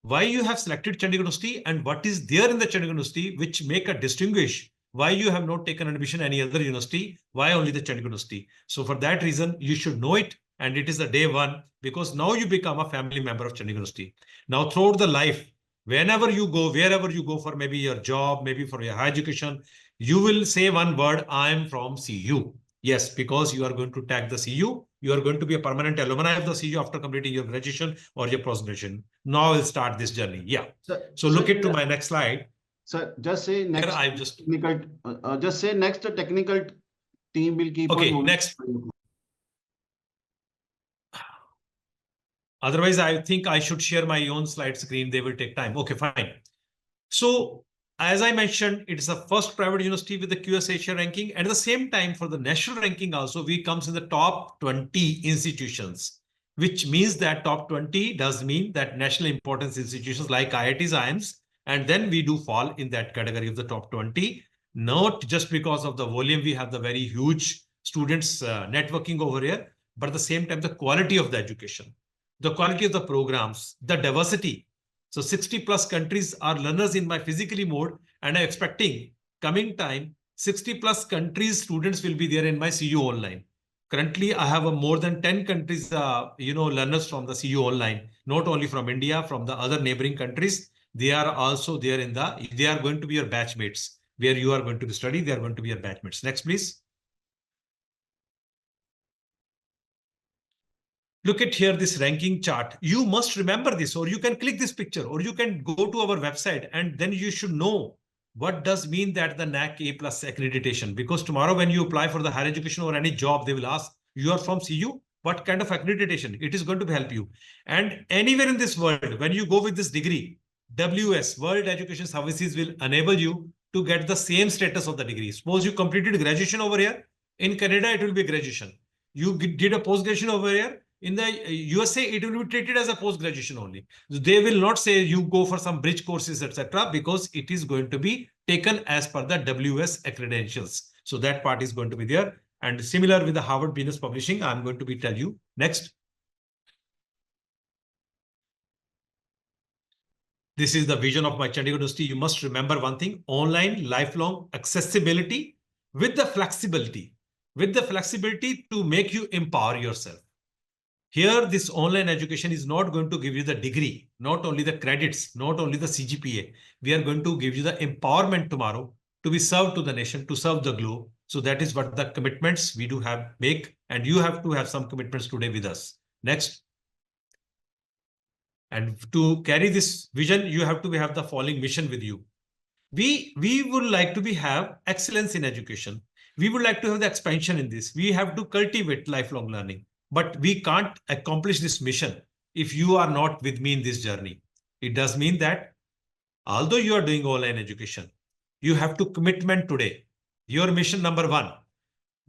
why you have selected Chandigarh University and what is there in the Chandigarh University which make a distinguish. Why you have not taken admission any other university? Why only the Chandigarh University? So for that reason, you should know it. And it is the day one, because now you become a family member of Chandigarh University. Now throughout the life, whenever you go, wherever you go for maybe your job, maybe for your higher education, you will say one word, I am from CU. Yes, because you are going to tag the CU. You are going to be a permanent alumni of the CU after completing your graduation or your post-graduation. Now we'll start this journey. Yeah. So look at to my next slide. Sir, just say next. I just technical. Just say next. Technical team will keep. Okay, on next. Otherwise, I think I should share my own slide screen. They will take time. Okay, fine. So as I mentioned, it's the first private university with the QS Asia ranking. And at the same time, for the national ranking also, we comes in the top 20 institutions, which means that top 20 does mean that national importance institutions like IITs, IIMs, and then we do fall in that category of the top 20, not just because of the volume. We have the very huge students networking over here, but at the same time, the quality of the education, the quality of the programs, the diversity. So 60 plus countries are learners in my physically mode, and I'm expecting coming time, 60 plus countries students will be there in my CU online. Currently, I have more than 10 countries, learners from the CU online, not only from India, from the other neighboring countries. They are also there they are going to be your batchmates. Where you are going to be studying, they are going to be your batchmates. Next, please. Look at here, this ranking chart. You must remember this, or you can click this picture, or you can go to our website, and then you should know what does mean that the NAC A+ accreditation. Because tomorrow when you apply for the higher education or any job, they will ask, you are from CU, what kind of accreditation? It is going to help you. And anywhere in this world, when you go with this degree, WS, World Education Services, will enable you to get the same status of the degree. Suppose you completed graduation over here. In Canada, it will be graduation. You did a post-graduation over here. In the USA, it will be treated as a post-graduation only. They will not say you go for some bridge courses, etc., because it is going to be taken as per the WS credentials. So that part is going to be there. And similar with the Harvard Business Publishing, I'm going to be tell you. Next. This is the vision of my Chandigarh University. You must remember one thing: online, lifelong accessibility with the flexibility to make you empower yourself. Here, this online education is not going to give you the degree, not only the credits, not only the CGPA. We are going to give you the empowerment tomorrow to be served to the nation, to serve the globe. So that is what the commitments we do have make, and you have to have some commitments today with us. Next. And to carry this vision, you have to have the following mission with you. We would like to have excellence in education. We would like to have the expansion in this. We have to cultivate lifelong learning. But we can't accomplish this mission if you are not with me in this journey. It does mean that although you are doing online education, you have to commitment today. Your mission number 1,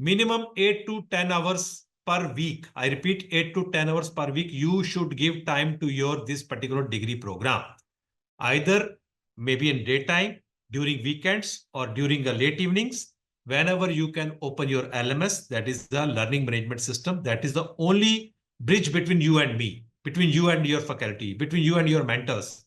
minimum 8 to 10 hours per week. I repeat, 8 to 10 hours per week. You should give time to this particular degree program. Either maybe in daytime, during weekends, or during the late evenings, whenever you can open your LMS, that is the learning management system. That is the only bridge between you and me, between you and your faculty, between you and your mentors,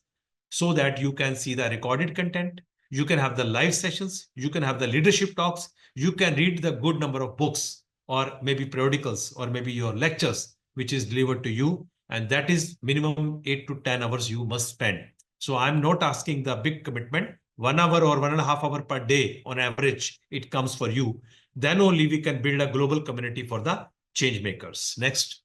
so that you can see the recorded content, you can have the live sessions, you can have the leadership talks, you can read the good number of books, or maybe periodicals, or maybe your lectures, which is delivered to you. And that is minimum 8 to 10 hours you must spend. So I'm not asking the big commitment, 1 hour or 1.5 hours per day on average, it comes for you. Then only we can build a global community for the change makers. Next.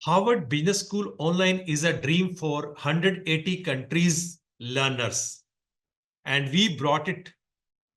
Harvard Business School Online is a dream for 180 countries learners. And we brought it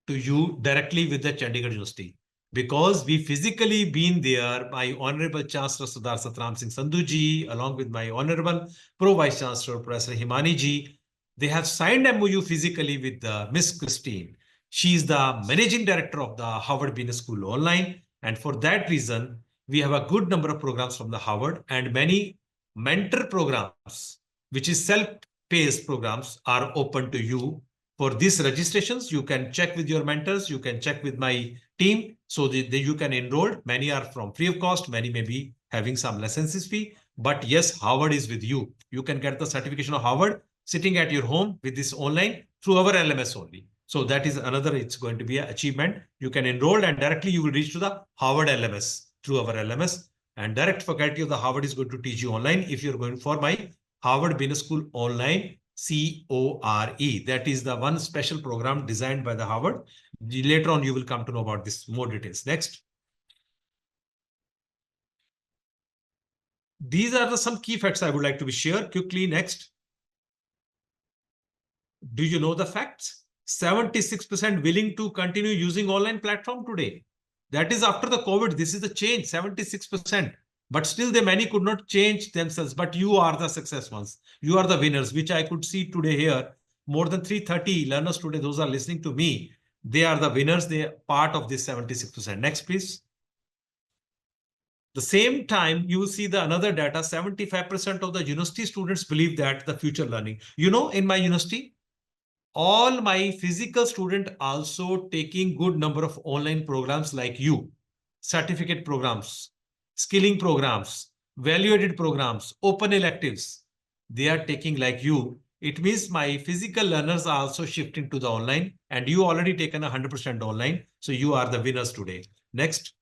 to you directly with the Chandigarh University, because we physically been there. My Honorable Chancellor Sardar Satram Singh Sandhu ji, along with my Honorable Pro Vice Chancellor Professor Himani ji, they have signed MOU physically with Miss Christine. She is the Managing Director of the Harvard Business School Online. And for that reason, we have a good number of programs from the Harvard, and many mentor programs, which is self-paced programs, are open to you. For these registrations, you can check with your mentors, you can check with my team, so that you can enroll. Many are from free of cost, many may be having some licenses fee. But yes, Harvard is with you. You can get the certification of Harvard sitting at your home with this online through our LMS only. So that is another, it's going to be an achievement. You can enroll and directly you will reach to the Harvard LMS through our LMS. And direct faculty of the Harvard is going to teach you online if you're going for my Harvard Business School Online CORE. That is the one special program designed by the Harvard. Later on, you will come to know about this more details. Next. These are some key facts I would like to be share quickly. Next. Do you know the facts? 76% willing to continue using online platform today. That is after the COVID. This is the change, 76%. But still, many could not change themselves. But you are the success ones. You are the winners, which I could see today here. More than 330 learners today, those are listening to me. They are the winners. They are part of this 76%. Next, please. The same time, you will see the another data, 75% of the university students believe that the future learning. You know, in my university, all my physical students also taking good number of online programs like you, certificate programs, skilling programs, value-added programs, open electives. They are taking like you. It means my physical learners are also shifting to the online, and you already taken 100% online. So you are the winners today. Next.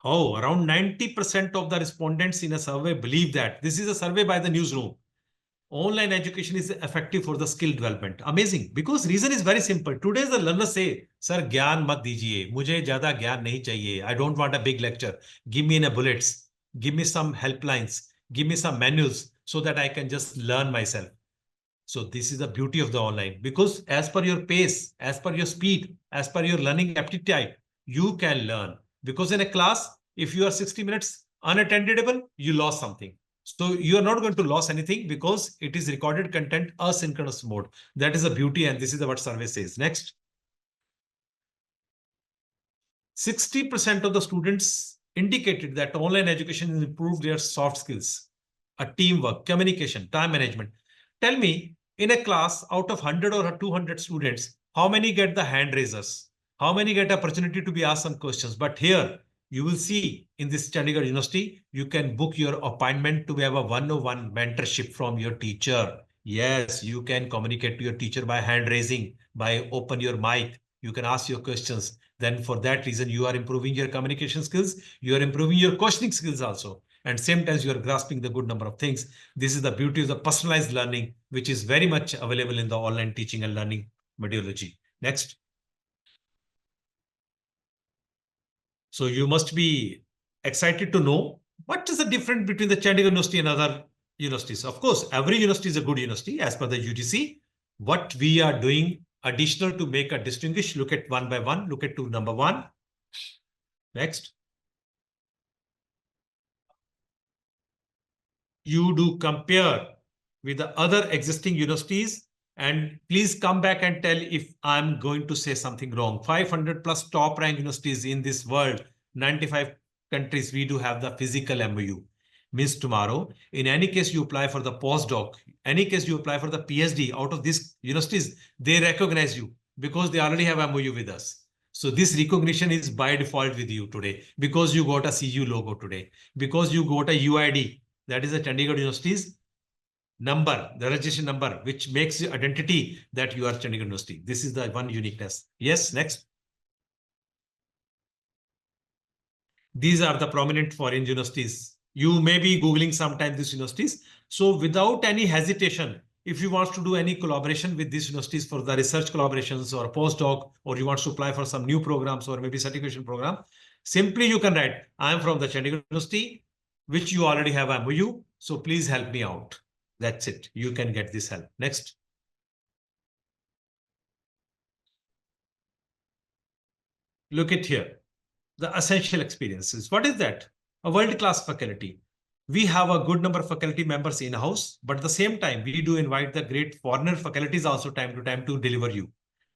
Oh, around 90% of the respondents in a survey believe that. This is a survey by the newsroom. Online education is effective for the skill development. Amazing. Because reason is very simple. Today the learners say, sir, gyan mat dijiye. Mujhe zyada gyan nahi chahiye. I don't want a big lecture. Give me in bullets. Give me some helplines. Give me some manuals so that I can just learn myself. So this is the beauty of the online, because as per your pace, as per your speed, as per your learning aptitude, you can learn. Because in a class, if you are 60 minutes unattendable, you lost something. So you are not going to lose anything because it is recorded content asynchronous mode. That is the beauty, and this is what survey says. Next. 60% of the students indicated that online education has improved their soft skills, teamwork, communication, time management. Tell me, in a class out of 100 or 200 students, how many get the hand raisers? How many get opportunity to be asked some questions? But here, you will see in this Chandigarh University, you can book your appointment to have a one-on-one mentorship from your teacher. Yes, you can communicate to your teacher by hand raising, by open your mic. You can ask your questions. Then for that reason, you are improving your communication skills. You are improving your questioning skills also. And same time, you are grasping the good number of things. This is the beauty of the personalized learning, which is very much available in the online teaching and learning methodology. Next. So you must be excited to know what is the difference between the Chandigarh University and other universities. Of course, every university is a good university as per the UGC. What we are doing additional to make a distinguish, look at one by one, look at to number one. Next. You do compare with the other existing universities, and please come back and tell if I'm going to say something wrong. 500 plus top ranked universities in this world, 95 countries, we do have the physical MOU. Means tomorrow, in any case you apply for the postdoc, any case you apply for the PhD, out of these universities, they recognize you because they already have MOU with us. So this recognition is by default with you today because you got a CU logo today, because you got a UID, that is a Chandigarh University's number, the registration number, which makes the identity that you are Chandigarh University. This is the one uniqueness. Yes, next. These are the prominent foreign universities. You may be Googling sometimes these universities. So without any hesitation, if you want to do any collaboration with these universities for the research collaborations or postdoc, or you want to apply for some new programs or maybe certification program, simply you can write, I am from the Chandigarh University, which you already have MOU. So please help me out. That's it. You can get this help. Next. Look at here. The essential experiences. What is that? A world-class faculty. We have a good number of faculty members in-house, but at the same time, we do invite the great foreigner faculties also time to time to deliver you.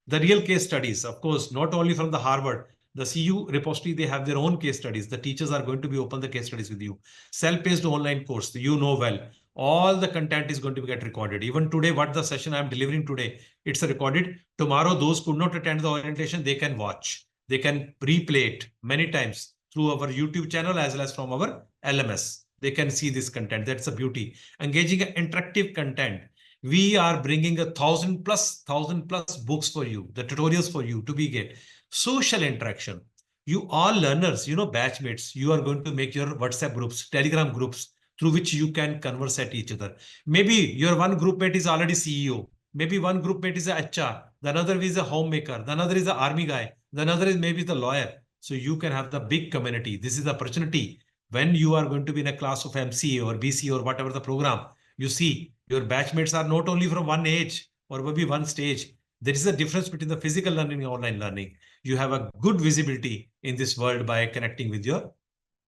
The real case studies, of course, not only from the Harvard, the CU repository, they have their own case studies. The teachers are going to be open the case studies with you. Self-paced online course, you know well. All the content is going to get recorded. Even today, what the session I'm delivering today, it's recorded. Tomorrow, those could not attend the orientation, they can watch. They can replay it many times through our YouTube channel as well as from our LMS. They can see this content. That's the beauty. Engaging interactive content. We are bringing 1,000 plus books for you, the tutorials for you to be get. Social interaction. You all learners, you know, batchmates, you are going to make your WhatsApp groups, Telegram groups through which you can converse at each other. Maybe your one group mate is already CEO. Maybe one group mate is a HR, the another is a homemaker, the another is an army guy, the another is maybe the lawyer. So you can have the big community. This is the opportunity when you are going to be in a class of MCA or BC or whatever the program. You see, your batchmates are not only from one age or maybe one stage. There is a difference between the physical learning and online learning. You have a good visibility in this world by connecting with your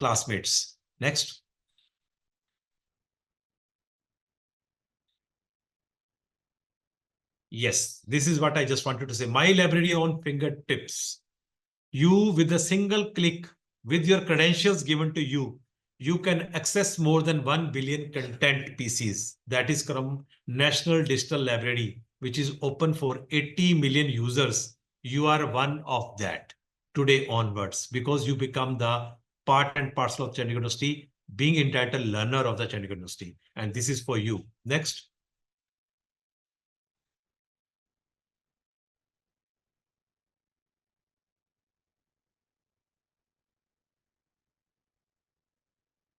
classmates. Next. Yes, this is what I just wanted to say. My library on fingertips. You, with a single click, with your credentials given to you, you can access more than 1 billion content pieces. That is from National Digital Library, which is open for 80 million users. You are one of that today onwards because you become the part and parcel of Chandigarh University, being entitled learner of the Chandigarh University. And this is for you. Next.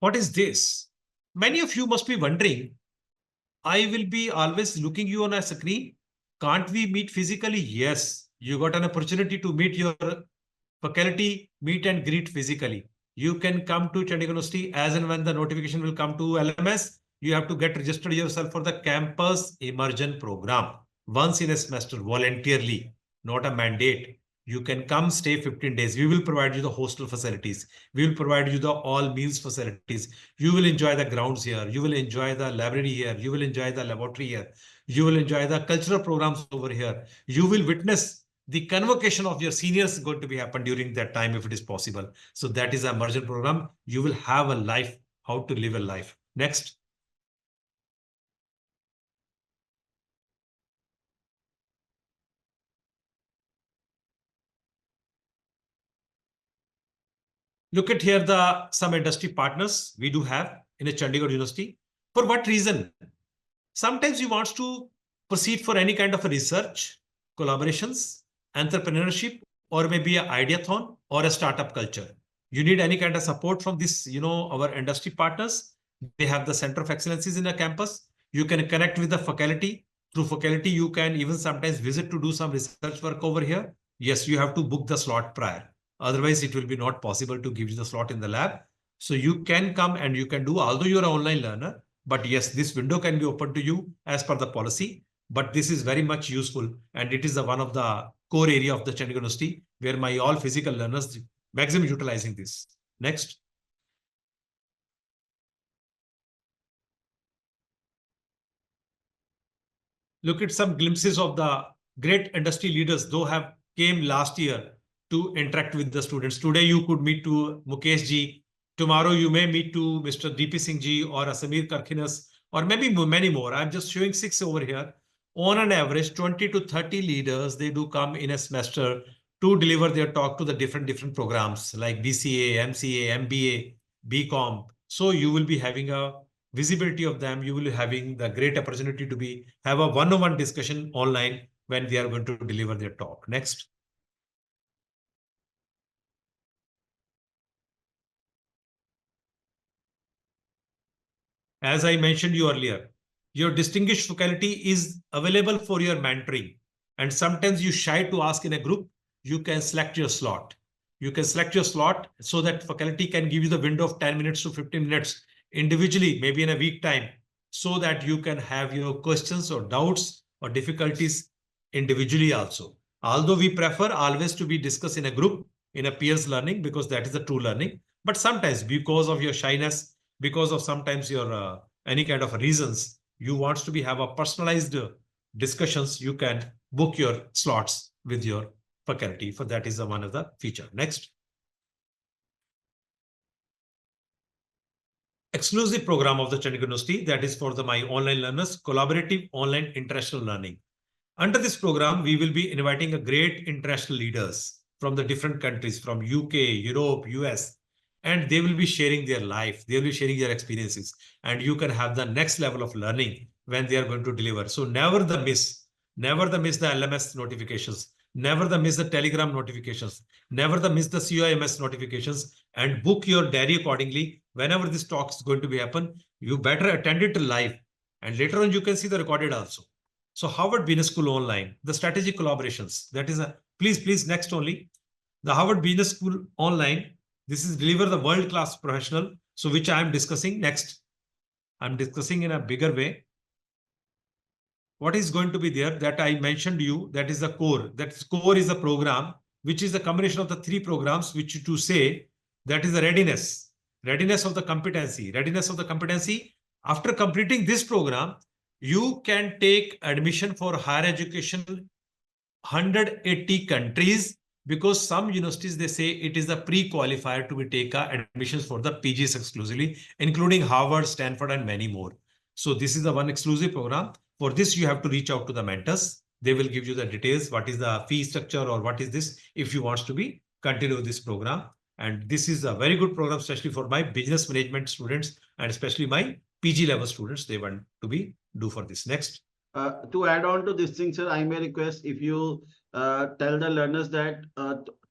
What is this? Many of you must be wondering, I will be always looking you on a screen. Can't we meet physically? Yes, you got an opportunity to meet your faculty, meet and greet physically. You can come to Chandigarh University as and when the notification will come to LMS. You have to get registered yourself for the campus immersion program once in a semester voluntarily, not a mandate. You can come stay 15 days. We will provide you the hostel facilities. We will provide you the all meals facilities. You will enjoy the grounds here. You will enjoy the library here. You will enjoy the laboratory here. You will enjoy the cultural programs over here. You will witness the convocation of your seniors going to be happen during that time if it is possible. So that is a immersion program. You will have a life, how to live a life. Next. Look at here some industry partners we do have in a Chandigarh University. For what reason? Sometimes you want to proceed for any kind of a research, collaborations, entrepreneurship, or maybe an ideathon or a startup culture. You need any kind of support from this, our industry partners. They have the Center of Excellencies in a campus. You can connect with the faculty. Through faculty, you can even sometimes visit to do some research work over here. Yes, you have to book the slot prior. Otherwise, it will be not possible to give you the slot in the lab. So you can come and you can do, although you're an online learner, but yes, this window can be open to you as per the policy. But this is very much useful. And it is one of the core area of the Chandigarh University where my all physical learners maximum utilizing this. Next. Look at some glimpses of the great industry leaders, though have came last year to interact with the students. Today, you could meet to Mukesh Ji. Tomorrow, you may meet to Mr. VP Singh Ji or Samir Karkhinas, or maybe many more. I'm just showing 6 over here. On an average, 20 to 30 leaders, they do come in a semester to deliver their talk to the different programs like BCA, MCA, MBA, BCom. So you will be having a visibility of them. You will be having the great opportunity to have a one-on-one discussion online when they are going to deliver their talk. Next. As I mentioned you earlier, your distinguished faculty is available for your mentoring. And sometimes you shy to ask in a group, you can select your slot. You can select your slot so that faculty can give you the window of 10 minutes to 15 minutes individually, maybe in a week time, so that you can have your questions or doubts or difficulties individually also. Although we prefer always to be discussed in a group, in a peers learning, because that is the true learning. But sometimes because of your shyness, because of sometimes your any kind of reasons, you want to have a personalized discussions, you can book your slots with your faculty. For that is one of the feature. Next. Exclusive program of the Chandigarh University, that is for my online learners, collaborative online international learning. Under this program, we will be inviting a great international leaders from the different countries, from UK, Europe, US, and they will be sharing their life. They will be sharing their experiences, and you can have the next level of learning when they are going to deliver. So never miss the LMS notifications, never miss the Telegram notifications, never miss the COMS notifications, and book your diary accordingly. Whenever this talk is going to be happen, you better attend it live, and later on you can see the recorded also. So Harvard Business School Online, the strategic collaborations, that is please next only. The Harvard Business School Online, this is deliver the world-class professional. So which I am discussing next. I'm discussing in a bigger way. What is going to be there that I mentioned to you, that is the core. That core is a program, which is a combination of the 3 programs, which to say that is the readiness of the competency. After completing this program, you can take admission for higher education 180 countries, because some universities, they say it is a pre-qualifier to be take admissions for the PGs exclusively, including Harvard, Stanford, and many more. So this is the one exclusive program. For this, you have to reach out to the mentors. They will give you the details, what is the fee structure or what is this, if you want to continue this program. And this is a very good program, especially for my business management students and especially my PG level students. They want to do for this. Next. To add on to this thing, sir, I may request if you tell the learners that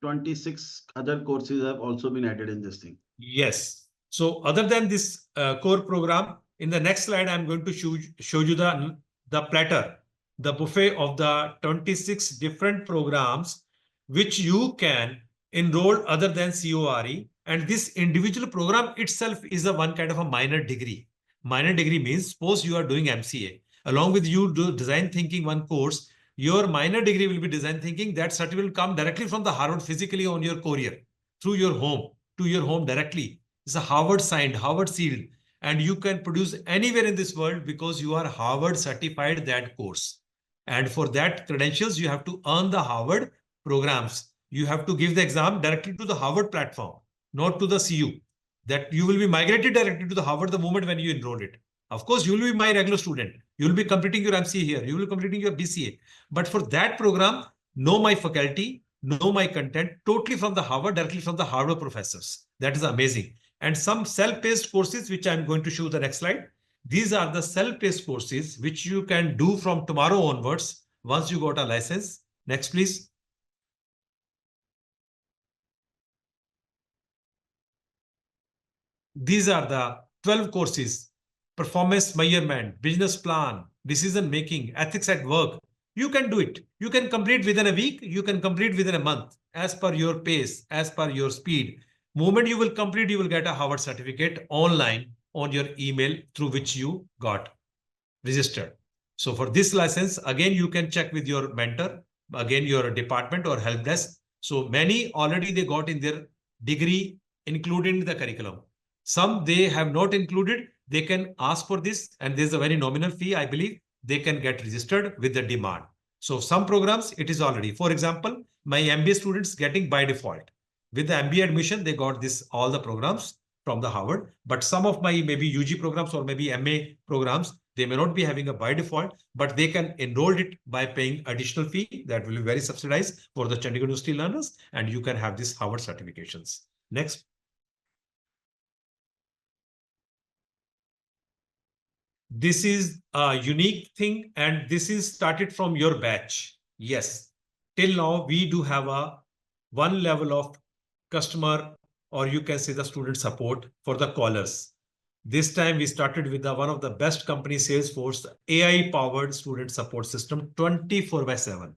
26 other courses have also been added in this thing. Yes. So other than this core program, in the next slide, I'm going to show you the platter, the buffet of the 26 different programs which you can enroll other than CORE. And this individual program itself is one kind of a minor degree. Minor degree means, suppose you are doing MCA. Along with you do design thinking one course, your minor degree will be design thinking. That certificate will come directly from the Harvard physically on your courier through your home, to your home directly. It's a Harvard signed, Harvard sealed, and you can produce anywhere in this world because you are Harvard certified that course. And for that credentials, you have to earn the Harvard programs. You have to give the exam directly to the Harvard platform, not to the CU. That you will be migrated directly to the Harvard the moment when you enroll it. Of course, you will be my regular student. You will be completing your MCA here. You will be completing your BCA. But for that program, know my faculty, know my content totally from the Harvard, directly from the Harvard professors. That is amazing. And some self-paced courses, which I'm going to show the next slide. These are the self-paced courses which you can do from tomorrow onwards once you got a license. Next, please. These are the 12 courses: performance measurement, business plan, decision making, ethics at work. You can do it. You can complete within a week. You can complete within a month, as per your pace, as per your speed. Moment you will complete, you will get a Harvard certificate online on your email through which you got registered. So for this license, again, you can check with your mentor, again, your department or help desk. So many already they got in their degree included in the curriculum. Some they have not included. They can ask for this, and there's a very nominal fee, I believe. They can get registered with the demand. So some programs, it is already. For example, my MBA students getting by default. With the MBA admission, they got this all the programs from the Harvard. But some of my maybe UG programs or maybe MA programs, they may not be having a by default, but they can enroll it by paying additional fee that will be very subsidized for the Chandigarh University learners, and you can have this Harvard certifications. Next. This is a unique thing, and this is started from your batch. Yes, till now we do have a one level of customer, or you can say the student support for the callers. This time we started with one of the best companies, Salesforce, AI-powered student support system 24/7.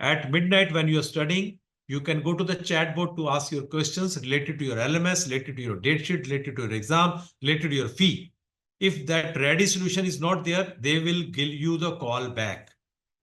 At midnight when you're studying, you can go to the chatbot to ask your questions related to your LMS, related to your date sheet, related to your exam, related to your fee. If that ready solution is not there, they will give you the call back.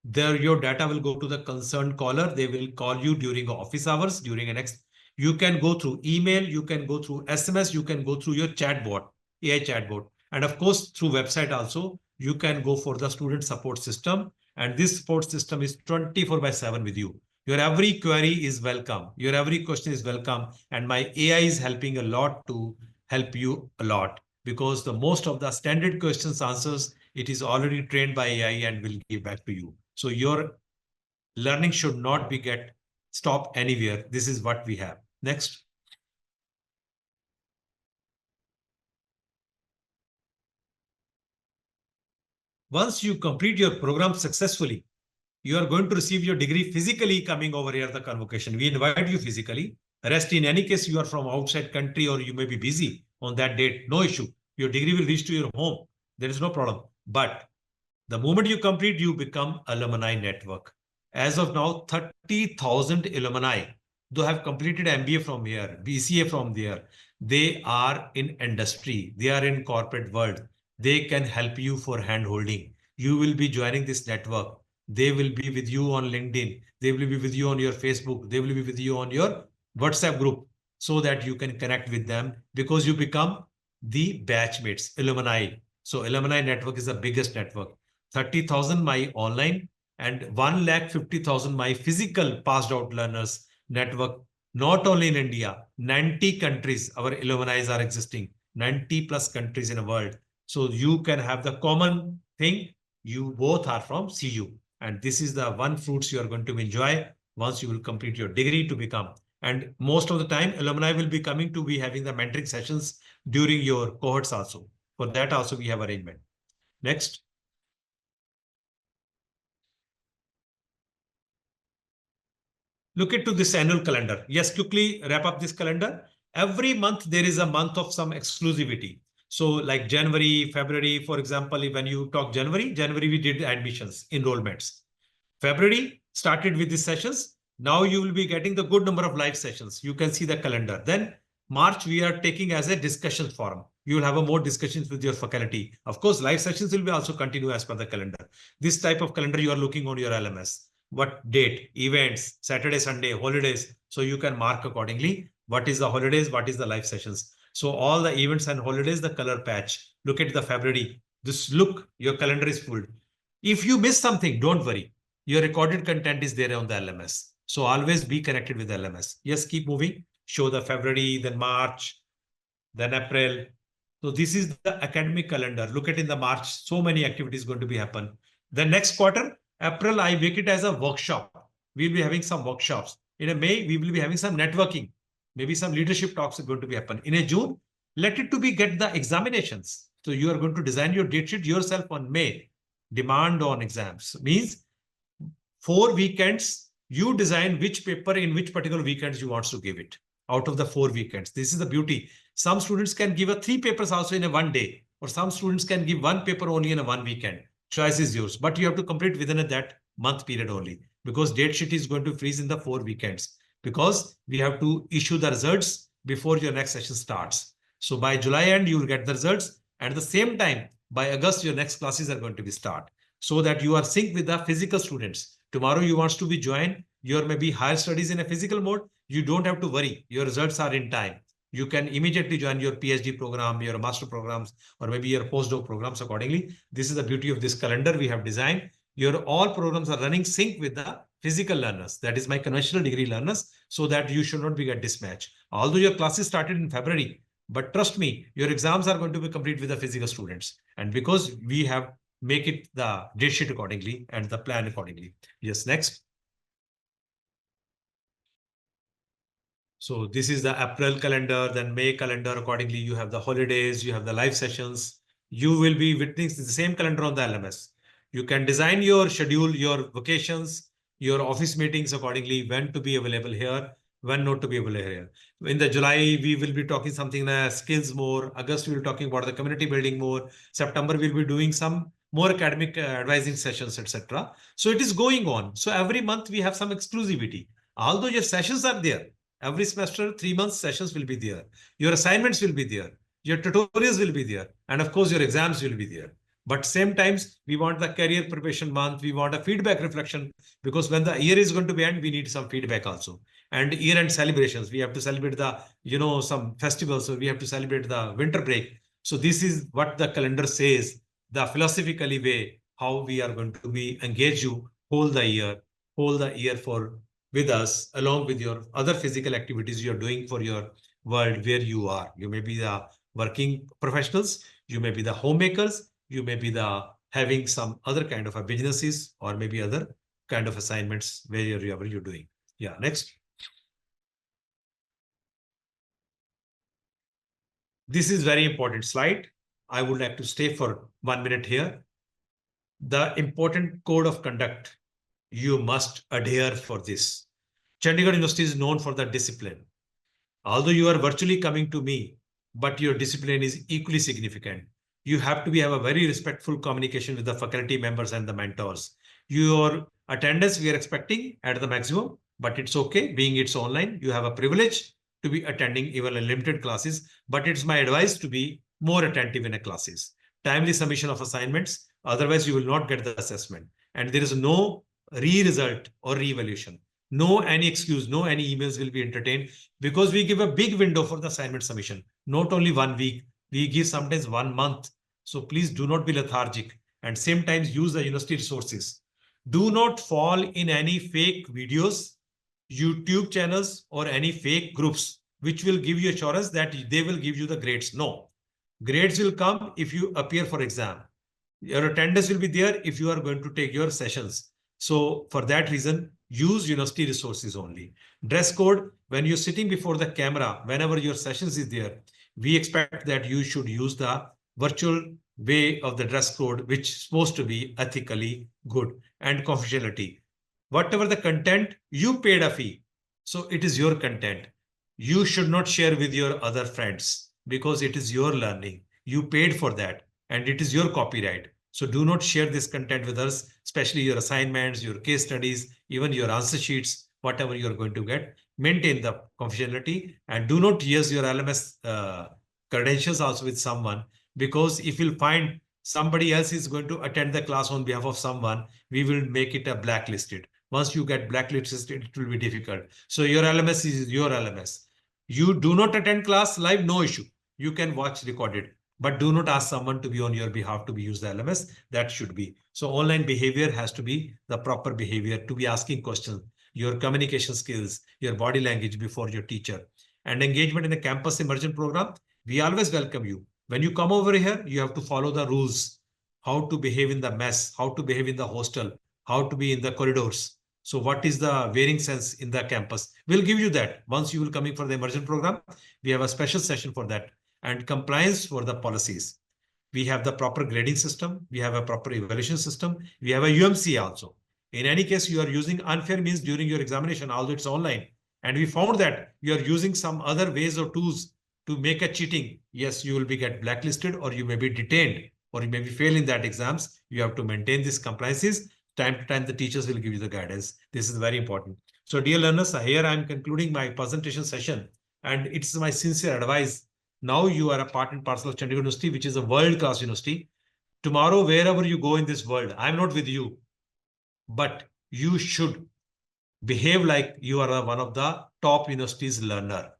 There, your data will go to the concerned caller. They will call you during office hours, during a next. You can go through email, you can go through SMS, you can go through your chatbot, AI chatbot. And of course, through website also, you can go for the student support system. And this support system is 24/7 with you. Your every query is welcome. Your every question is welcome. And my AI is helping a lot to help you a lot, because the most of the standard questions answers, it is already trained by AI and will give back to you. So your learning should not be get stopped anywhere. This is what we have. Next. Once you complete your program successfully, you are going to receive your degree physically coming over here at the convocation. We invite you physically. Rest, in any case, you are from outside country or you may be busy on that date. No issue. Your degree will reach to your home. There is no problem. But the moment you complete, you become alumni network. As of now, 30,000 alumni who have completed MBA from here, BCA from there. They are in industry. They are in corporate world. They can help you for hand holding. You will be joining this network. They will be with you on LinkedIn. They will be with you on your Facebook. They will be with you on your WhatsApp group, so that you can connect with them, because you become the batchmates, alumni. So alumni network is the biggest network. 30,000 my online and 150,000 my physical passed out learners network, not only in India, 90 countries our alumni are existing, 90 plus countries in the world. So you can have the common thing. You both are from CU. And this is the one fruits you are going to enjoy once you will complete your degree to become. And most of the time, alumni will be coming to be having the mentoring sessions during your cohorts also. For that also, we have arrangement. Next. Look into this annual calendar. Yes, quickly wrap up this calendar. Every month, there is a month of some exclusivity. So like January, February, for example, when you talk January, we did admissions, enrollments. February started with these sessions. Now you will be getting the good number of live sessions. You can see the calendar. Then March, we are taking as a discussion forum. You will have a more discussions with your faculty. Of course, live sessions will be also continue as per the calendar. This type of calendar you are looking on your LMS. What date, events, Saturday, Sunday, holidays. So you can mark accordingly. What is the holidays? What is the live sessions? So all the events and holidays, the color patch. Look at the February. This look, your calendar is full. If you miss something, don't worry. Your recorded content is there on the LMS. So always be connected with the LMS. Yes, keep moving. Show the February, then March, then April. So this is the academic calendar. Look at in the March, so many activities going to be happen. The next quarter, April, I make it as a workshop. We'll be having some workshops. In a May, we will be having some networking. Maybe some leadership talks are going to be happen. In a June, let it to be get the examinations. So you are going to design your date sheet yourself on May. Demand on exams means 4 weekends, you design which paper in which particular weekends you want to give it out of the 4 weekends. This is the beauty. Some students can give 3 papers also in a 1 day, or some students can give 1 paper only in a 1 weekend. Choice is yours, but you have to complete within that month period only, because date sheet is going to freeze in the 4 weekends, because we have to issue the results before your next session starts. So by July end, you will get the results. At the same time, by August, your next classes are going to be start, so that you are synced with the physical students. Tomorrow you want to be joined your maybe higher studies in a physical mode. You don't have to worry. Your results are in time. You can immediately join your PhD program, your master programs, or maybe your postdoc programs accordingly. This is the beauty of this calendar we have designed. Your all programs are running sync with the physical learners. That is my conventional degree learners, so that you should not be get mismatch. Although your classes started in February, but trust me, your exams are going to be complete with the physical students. And because we have make it the date sheet accordingly and the plan accordingly. Yes, next. So this is the April calendar, then May calendar. Accordingly, you have the holidays, you have the live sessions. You will be witnessing the same calendar on the LMS. You can design your schedule, your vacations, your office meetings accordingly, when to be available here, when not to be available here. In the July, we will be talking something skills more. August, we will be talking about the community building more. September, we'll be doing some more academic advising sessions, etc. So it is going on. So every month we have some exclusivity. Although your sessions are there, every semester, 3 months sessions will be there. Your assignments will be there. Your tutorials will be there. And of course, your exams will be there. But same times, we want the career preparation month. We want a feedback reflection, because when the year is going to be end, we need some feedback also. And year-end celebrations. We have to celebrate the, some festivals. So we have to celebrate the winter break. So this is what the calendar says, the philosophically way, how we are going to be engage you whole the year for with us, along with your other physical activities you're doing for your world where you are. You may be the working professionals, you may be the homemakers, you may be the having some other kind of a businesses, or maybe other kind of assignments wherever you're doing. Yeah, next. This is very important slide. I would like to stay for 1 minute here. The important code of conduct, you must adhere for this. Chandigarh University is known for the discipline. Although you are virtually coming to me, but your discipline is equally significant. You have to have a very respectful communication with the faculty members and the mentors. Your attendance we are expecting at the maximum, but it's okay. Being it's online, you have a privilege to be attending even a limited classes, but it's my advice to be more attentive in a classes. Timely submission of assignments, otherwise you will not get the assessment. And there is no re-result or re-evaluation. No any excuse, no any emails will be entertained, because we give a big window for the assignment submission. Not only 1 week, we give sometimes 1 month. So please do not be lethargic, and same times use the university resources. Do not fall in any fake videos, YouTube channels, or any fake groups, which will give you assurance that they will give you the grades. No, grades will come if you appear for exam. Your attendance will be there if you are going to take your sessions. So for that reason, use university resources only. Dress code, when you're sitting before the camera, whenever your sessions is there, we expect that you should use the virtual way of the dress code, which is supposed to be ethically good, and confidentiality. Whatever the content, you paid a fee. So it is your content. You should not share with your other friends, because it is your learning. You paid for that, and it is your copyright. So do not share this content with us, especially your assignments, your case studies, even your answer sheets, whatever you're going to get. Maintain the confidentiality, and do not use your LMS credentials also with someone, because if you'll find somebody else is going to attend the class on behalf of someone, we will make it a blacklisted. Once you get blacklisted, it will be difficult. So your LMS is your LMS. You do not attend class live, no issue. You can watch recorded, but do not ask someone to be on your behalf to be use the LMS. That should be. So online behavior has to be the proper behavior, to be asking questions, your communication skills, your body language before your teacher, and engagement in the campus immersion program. We always welcome you. When you come over here, you have to follow the rules, how to behave in the mess, how to behave in the hostel, how to be in the corridors. So what is the wearing sense in the campus? We'll give you that. Once you will coming for the immersion program, we have a special session for that. And compliance for the policies. We have the proper grading system. We have a proper evaluation system. We have a UMC also. In any case, you are using unfair means during your examination, although it's online. And we found that you are using some other ways or tools to make a cheating. Yes, you will be get blacklisted, or you may be detained, or you may be fail in that exams. You have to maintain these compliances. Time to time, the teachers will give you the guidance. This is very important. So dear learners, here I am concluding my presentation session, and it's my sincere advice. Now you are a part and parcel of Chandigarh University, which is a world-class university. Tomorrow, wherever you go in this world, I'm not with you, but you should behave like you are one of the top university's learner,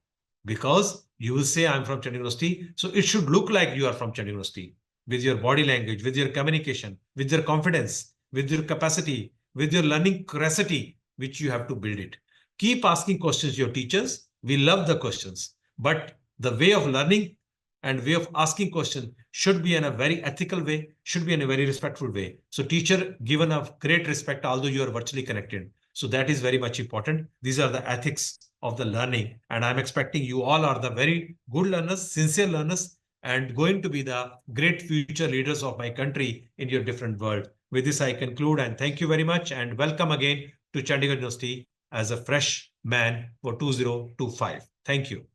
because you will say I'm from Chandigarh University. So it should look like you are from Chandigarh University, with your body language, with your communication, with your confidence, with your capacity, with your learning curiosity, which you have to build it. Keep asking questions to your teachers. We love the questions, but the way of learning and way of asking questions should be in a very ethical way, should be in a very respectful way. So teacher given a great respect, although you are virtually connected. So that is very much important. These are the ethics of the learning. And I'm expecting you all are the very good learners, sincere learners, and going to be the great future leaders of my country in your different world. With this, I conclude, and thank you very much, and welcome again to Chandigarh University as a fresh man for 2025. Thank you.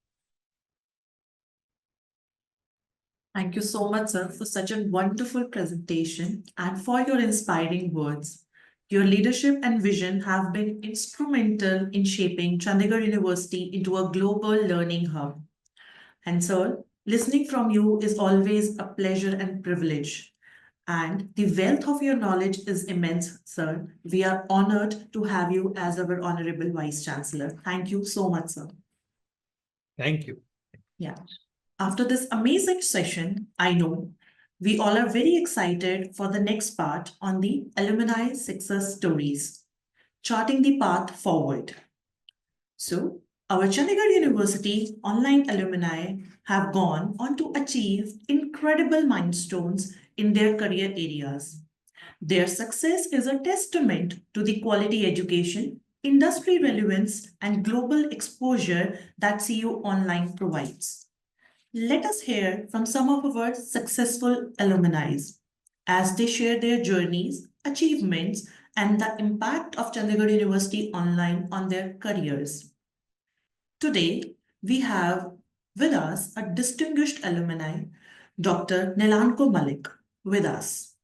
Thank you so much, sir, for such a wonderful presentation and for your inspiring words. Your leadership and vision have been instrumental in shaping Chandigarh University into a global learning hub. And sir, listening from you is always a pleasure and privilege. And the wealth of your knowledge is immense, sir. We are honored to have you as our Honorable Vice Chancellor. Thank you so much, sir. Thank you. Yeah. After this amazing session, I know we all are very excited for the next part on the alumni success stories, charting the path forward. So, our Chandigarh University online alumni have gone on to achieve incredible milestones in their career areas. Their success is a testament to the quality education, industry relevance, and global exposure that CU Online provides. Let us hear from some of our successful alumni as they share their journeys, achievements, and the impact of Chandigarh University Online on their careers. Today, we have with us a distinguished alumni, Dr. Nilanko Malik, with us.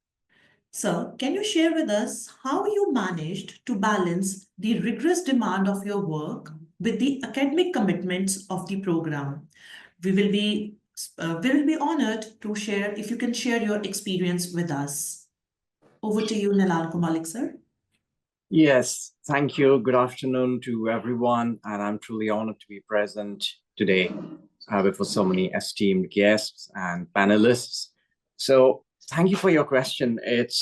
Sir, can you share with us how you managed to balance the rigorous demand of your work with the academic commitments of the program? We will be honored to share if you can share your experience with us. Over to you, Nilanko Malik, sir. Yes, thank you. Good afternoon to everyone, and I'm truly honored to be present today before so many esteemed guests and panelists. So thank you for your question. It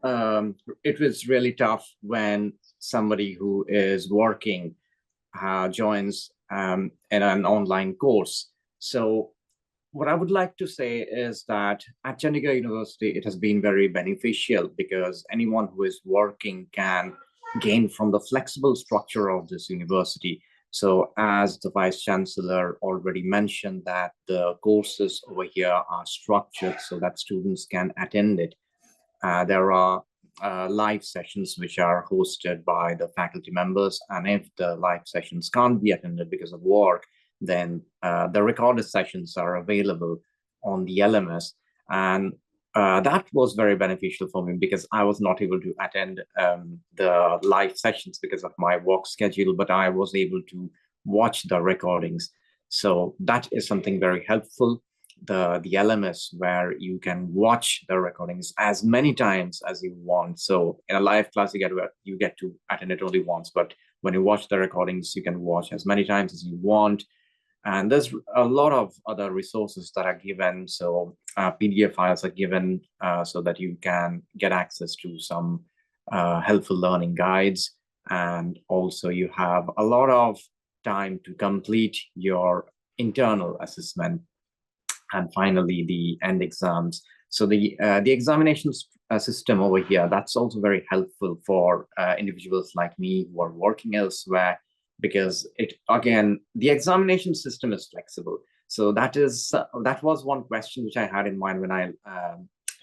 was really tough when somebody who is working joins in an online course. So what I would like to say is that at Chandigarh University, it has been very beneficial because anyone who is working can gain from the flexible structure of this university. So as the Vice Chancellor already mentioned, that the courses over here are structured so that students can attend it. There are live sessions which are hosted by the faculty members, and if the live sessions can't be attended because of work, then the recorded sessions are available on the LMS. And that was very beneficial for me because I was not able to attend the live sessions because of my work schedule, but I was able to watch the recordings. So that is something very helpful. The LMS, where you can watch the recordings as many times as you want. So in a live class, you get to attend it only once, but when you watch the recordings, you can watch as many times as you want. And there's a lot of other resources that are given. So PDF files are given so that you can get access to some helpful learning guides. And also you have a lot of time to complete your internal assessment. And finally, the end exams So the examinations system over here, that's also very helpful for individuals like me who are working elsewhere, because the examination system is flexible. So that was one question which I had in mind when I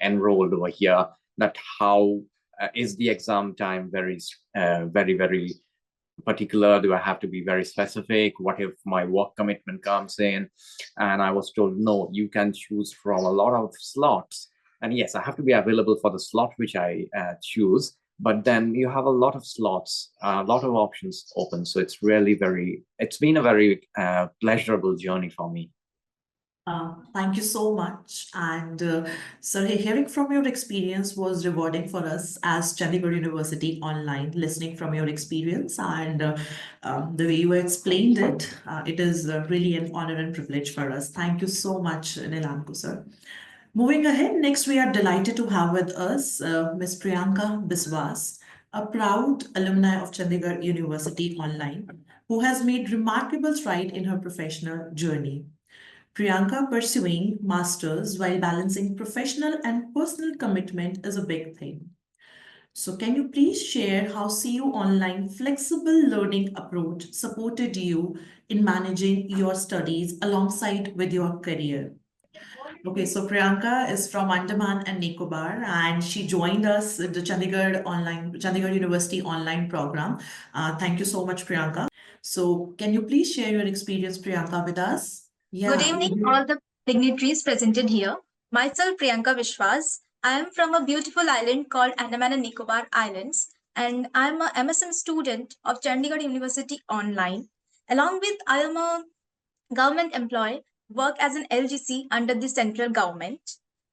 enrolled over here, that how is the exam time very particular? Do I have to be very specific? What if my work commitment comes in? And I was told, no, you can choose from a lot of slots. And yes, I have to be available for the slot which I choose, but then you have a lot of slots, a lot of options open. So it's been a very pleasurable journey for me. Thank you so much. And so hearing from your experience was rewarding for us as Chandigarh University online, listening from your experience and the way you explained it. It is really an honor and privilege for us. Thank you so much, Nilanku, sir. Moving ahead, next we are delighted to have with us Ms. Priyanka Biswas, a proud alumni of Chandigarh University online, who has made remarkable stride in her professional journey. Priyanka pursuing masters while balancing professional and personal commitment is a big thing. So can you please share how CU Online flexible learning approach supported you in managing your studies alongside with your career? Okay, so Priyanka is from Andaman and Nicobar, and she joined us at the Chandigarh University online program. Thank you so much, Priyanka. So can you please share your experience, Priyanka, with us? Good evening, all the dignitaries presented here. Myself, Priyanka Vishwas. I am from a beautiful island called Andaman and Nicobar Islands, and I am a MSM student of Chandigarh University online. Along with, I am a government employee, work as an LGC under the central government.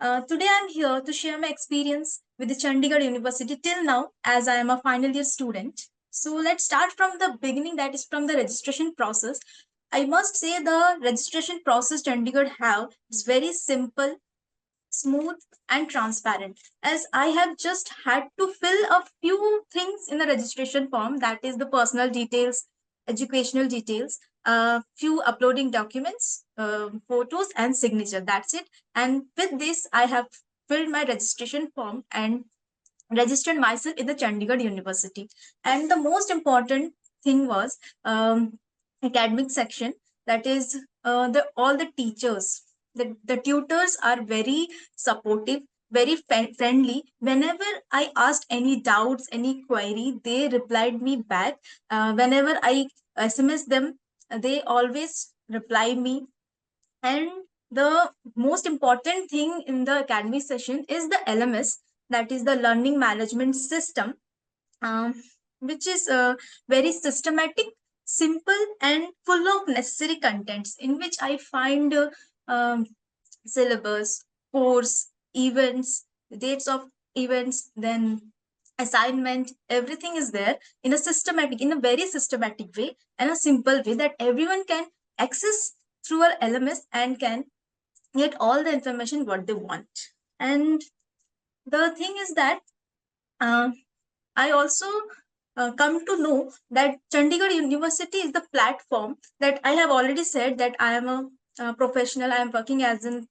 Today, I am here to share my experience with the Chandigarh University till now, as I am a final year student. So let's start from the beginning, that is from the registration process. I must say the registration process Chandigarh have is very simple, smooth and transparent, as I have just had to fill a few things in the registration form, that is the personal details, educational details, few uploading documents, photos and signature. That's it. And with this, I have filled my registration form and registered myself in the Chandigarh University. And the most important thing was academic section, that is all the teachers, the tutors are very supportive, very friendly. Whenever I asked any doubts, any query, they replied me back. Whenever I SMS them, they always reply me. And the most important thing in the academy session is the LMS, that is the learning management system, which is very systematic, simple and full of necessary contents, in which I find syllabus, course, events, dates of events, then assignment, everything is there in a very systematic way and a simple way that everyone can access through our LMS and can get all the information what they want. And the thing is that I also come to know that Chandigarh University is the platform that I have already said that I am a professional. I am working as an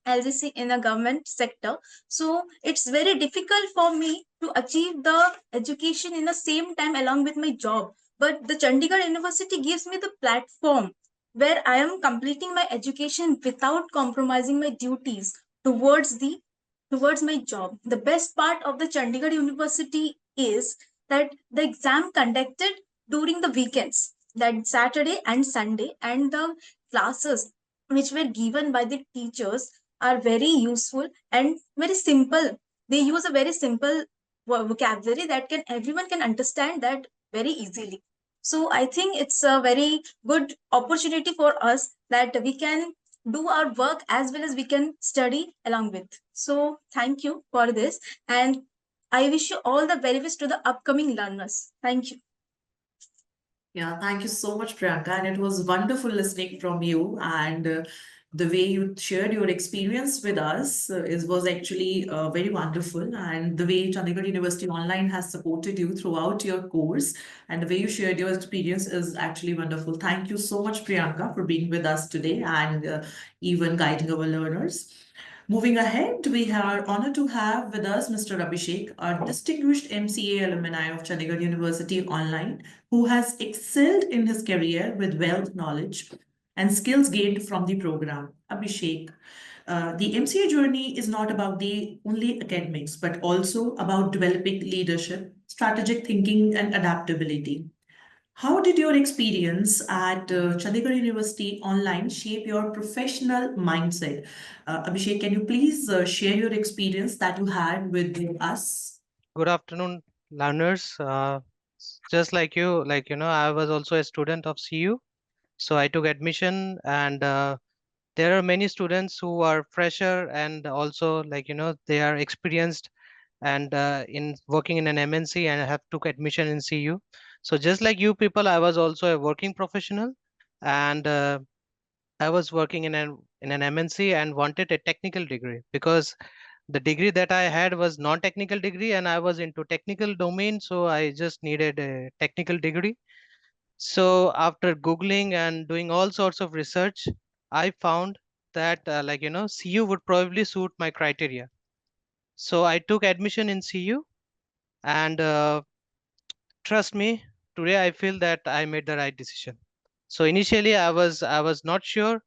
LGC in a government sector. So it's very difficult for me to achieve the education in the same time along with my job. But the Chandigarh University gives me the platform where I am completing my education without compromising my duties towards my job. The best part of the Chandigarh University is that the exam conducted during the weekends, that Saturday and Sunday, and the classes which were given by the teachers are very useful and very simple. They use a very simple vocabulary that everyone can understand that very easily. So I think it's a very good opportunity for us that we can do our work as well as we can study along with. So thank you for this, and I wish you all the very best to the upcoming learners. Thank you. Yeah, thank you so much, Priyanka. And it was wonderful listening from you. And the way you shared your experience with us was actually very wonderful. And the way Chandigarh University Online has supported you throughout your course and the way you shared your experience is actually wonderful. Thank you so much, Priyanka, for being with us today and even guiding our learners. Moving ahead, we are honored to have with us Mr. Abhishek, a distinguished MCA alumni of Chandigarh University online, who has excelled in his career with wealth knowledge and skills gained from the program. Abhishek, the MCA journey is not about the only academics, but also about developing leadership, strategic thinking, and adaptability. How did your experience at Chandigarh University online shape your professional mindset? Abhishek, can you please share your experience that you had with us? Good afternoon, learners. Just like you, I was also a student of CU. So I took admission, and there are many students who are fresher and also they are experienced and in working in an MNC and have took admission in CU. So just like you people, I was also a working professional, and I was working in an MNC and wanted a technical degree because the degree that I had was non-technical degree and I was into technical domain, so I just needed a technical degree. So after Googling and doing all sorts of research, I found that CU would probably suit my criteria. So I took admission in CU, and trust me, today I feel that I made the right decision. So initially I was not sure.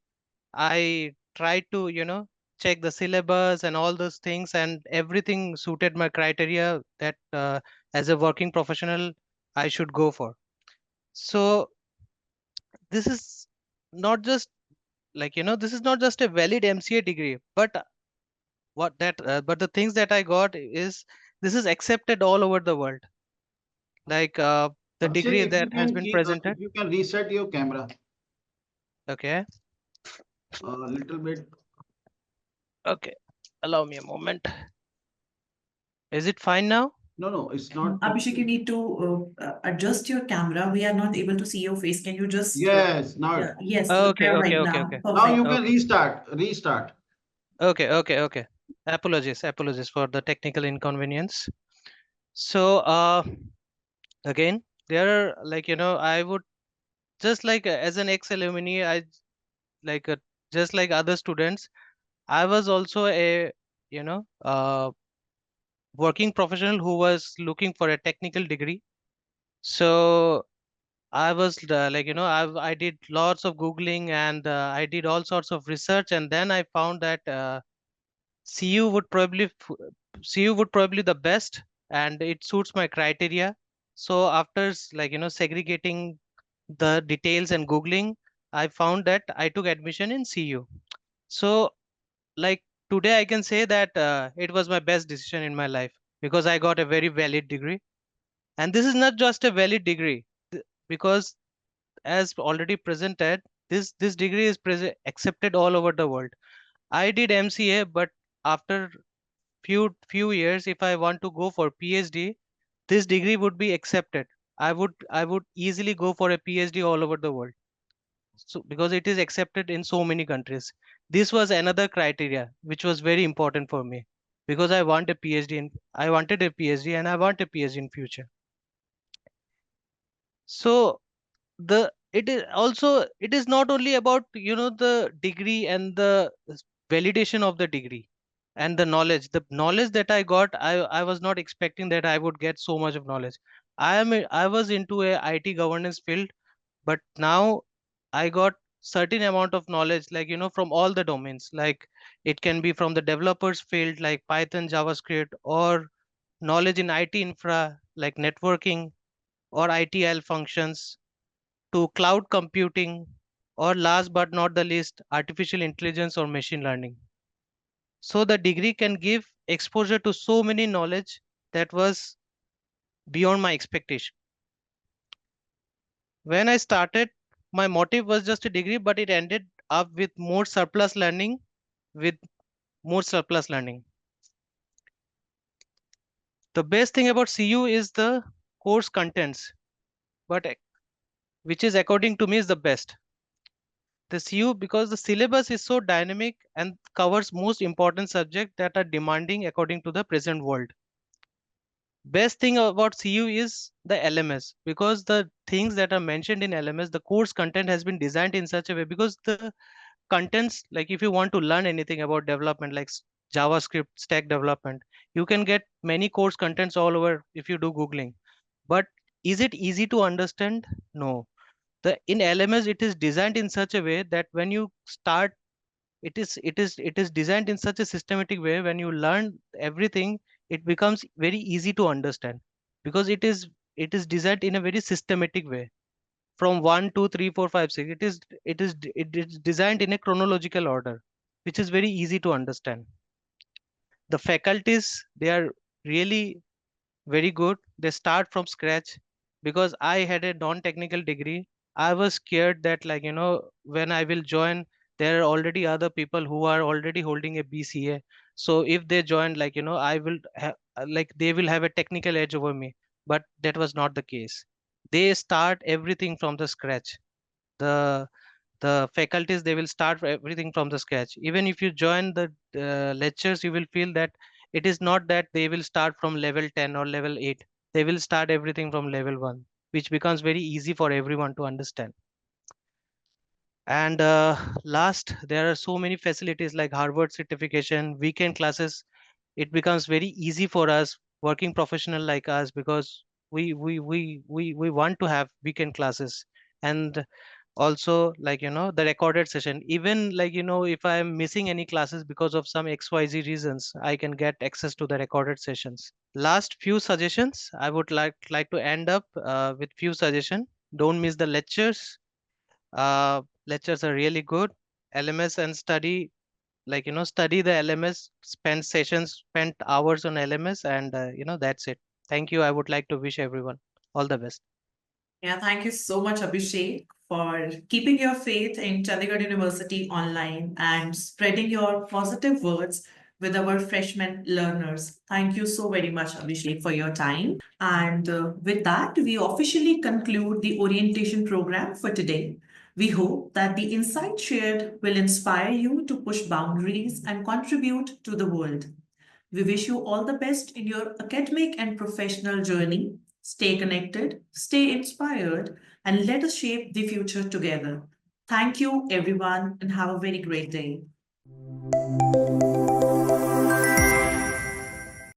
I tried to, check the syllabus and all those things, and everything suited my criteria that as a working professional I should go for. So this is not just this is not just a valid MCA degree, but but the things that I got is this is accepted all over the world. Like the Abhishek, degree if you that has can been keep, presented. if you can reset your camera Okay. a little bit. Okay. Allow me a moment. Is it fine now? No, it's not. Abhishek, you need to adjust your camera. We are not able to see your face. Can you just Yes, now yes, Okay, there okay, right okay, now. okay. now you Perfect. can Okay. restart. Okay. Apologies for the technical inconvenience. So, again, there are I would just like as an ex-alumni, I like just like other students, I was also a you know uh, working professional who was looking for a technical degree. So I was I did lots of Googling and I did all sorts of research, and then I found that CU would probably CU would probably the best, and it suits my criteria. So after segregating the details and Googling, I found that I took admission in CU. So like today I can say that it was my best decision in my life because I got a very valid degree. And this is not just a valid degree because as already presented, this degree is accepted all over the world. I did MCA, but after few years, if I want to go for PhD, this degree would be accepted. I would easily go for a PhD all over the world. So because it is accepted in so many countries. This was another criteria which was very important for me because I wanted a PhD and I want a PhD in future. So it is not only about the degree and the validation of the degree and the knowledge that I got. I was not expecting that I would get so much of knowledge. I was into a IT governance field, but now I got certain amount of knowledge from all the domains. Like it can be from the developers field like Python, JavaScript, or knowledge in IT infra like networking or ITL functions, to cloud computing, or last but not the least, artificial intelligence or machine learning. So the degree can give exposure to so many knowledge that was beyond my expectation. When I started, my motive was just a degree, but it ended up with with more surplus learning. The best thing about CU is the course contents, but which is according to me is the best. The CU, because the syllabus is so dynamic and covers most important subjects that are demanding according to the present world. Best thing about CU is the LMS, because the things that are mentioned in LMS, the course content has been designed in such a way, because the contents, like if you want to learn anything about development, like JavaScript, stack development. You can get many course contents all over if you do Googling. But is it easy to understand? No. In LMS, it is designed in such a way that when you start, it is designed in such a systematic way. When you learn everything, it becomes very easy to understand, because it is designed in a very systematic way. From 1, 2, 3, 4, 5, 6, it is designed in a chronological order, which is very easy to understand. The faculties, they are really very good. They start from scratch. Because I had a non-technical degree, I was scared that, like, when I will join, there are already other people who are already holding a BCA. So if they join, like, I will have, like, they will have a technical edge over me. But that was not the case. They start everything from the scratch. The faculties, they will start everything from the scratch. Even if you join the lectures, you will feel that it is not that they will start from level 10 or level 8. They will start everything from level 1, which becomes very easy for everyone to understand. And last, there are so many facilities like Harvard certification, weekend classes. It becomes very easy for us working professional like us, because we want to have weekend classes. And also, like, the recorded session, even, like, if I am missing any classes because of some XYZ reasons, I can get access to the recorded sessions. Last few suggestions, I would like to end up with few suggestions. Don't miss the lectures. Lectures are really good. LMS and study, like, study the LMS, spend hours on LMS, and that's it. Thank you. I would like to wish everyone all the best. Yeah, thank you so much, Abhishek, for keeping your faith in Chandigarh University online and spreading your positive words with our freshman learners. Thank you so very much, Abhishek, for your time. And with that, we officially conclude the orientation program for today. We hope that the insight shared will inspire you to push boundaries and contribute to the world. We wish you all the best in your academic and professional journey. Stay connected, stay inspired, and let us shape the future together. Thank you, everyone, and have a very great day.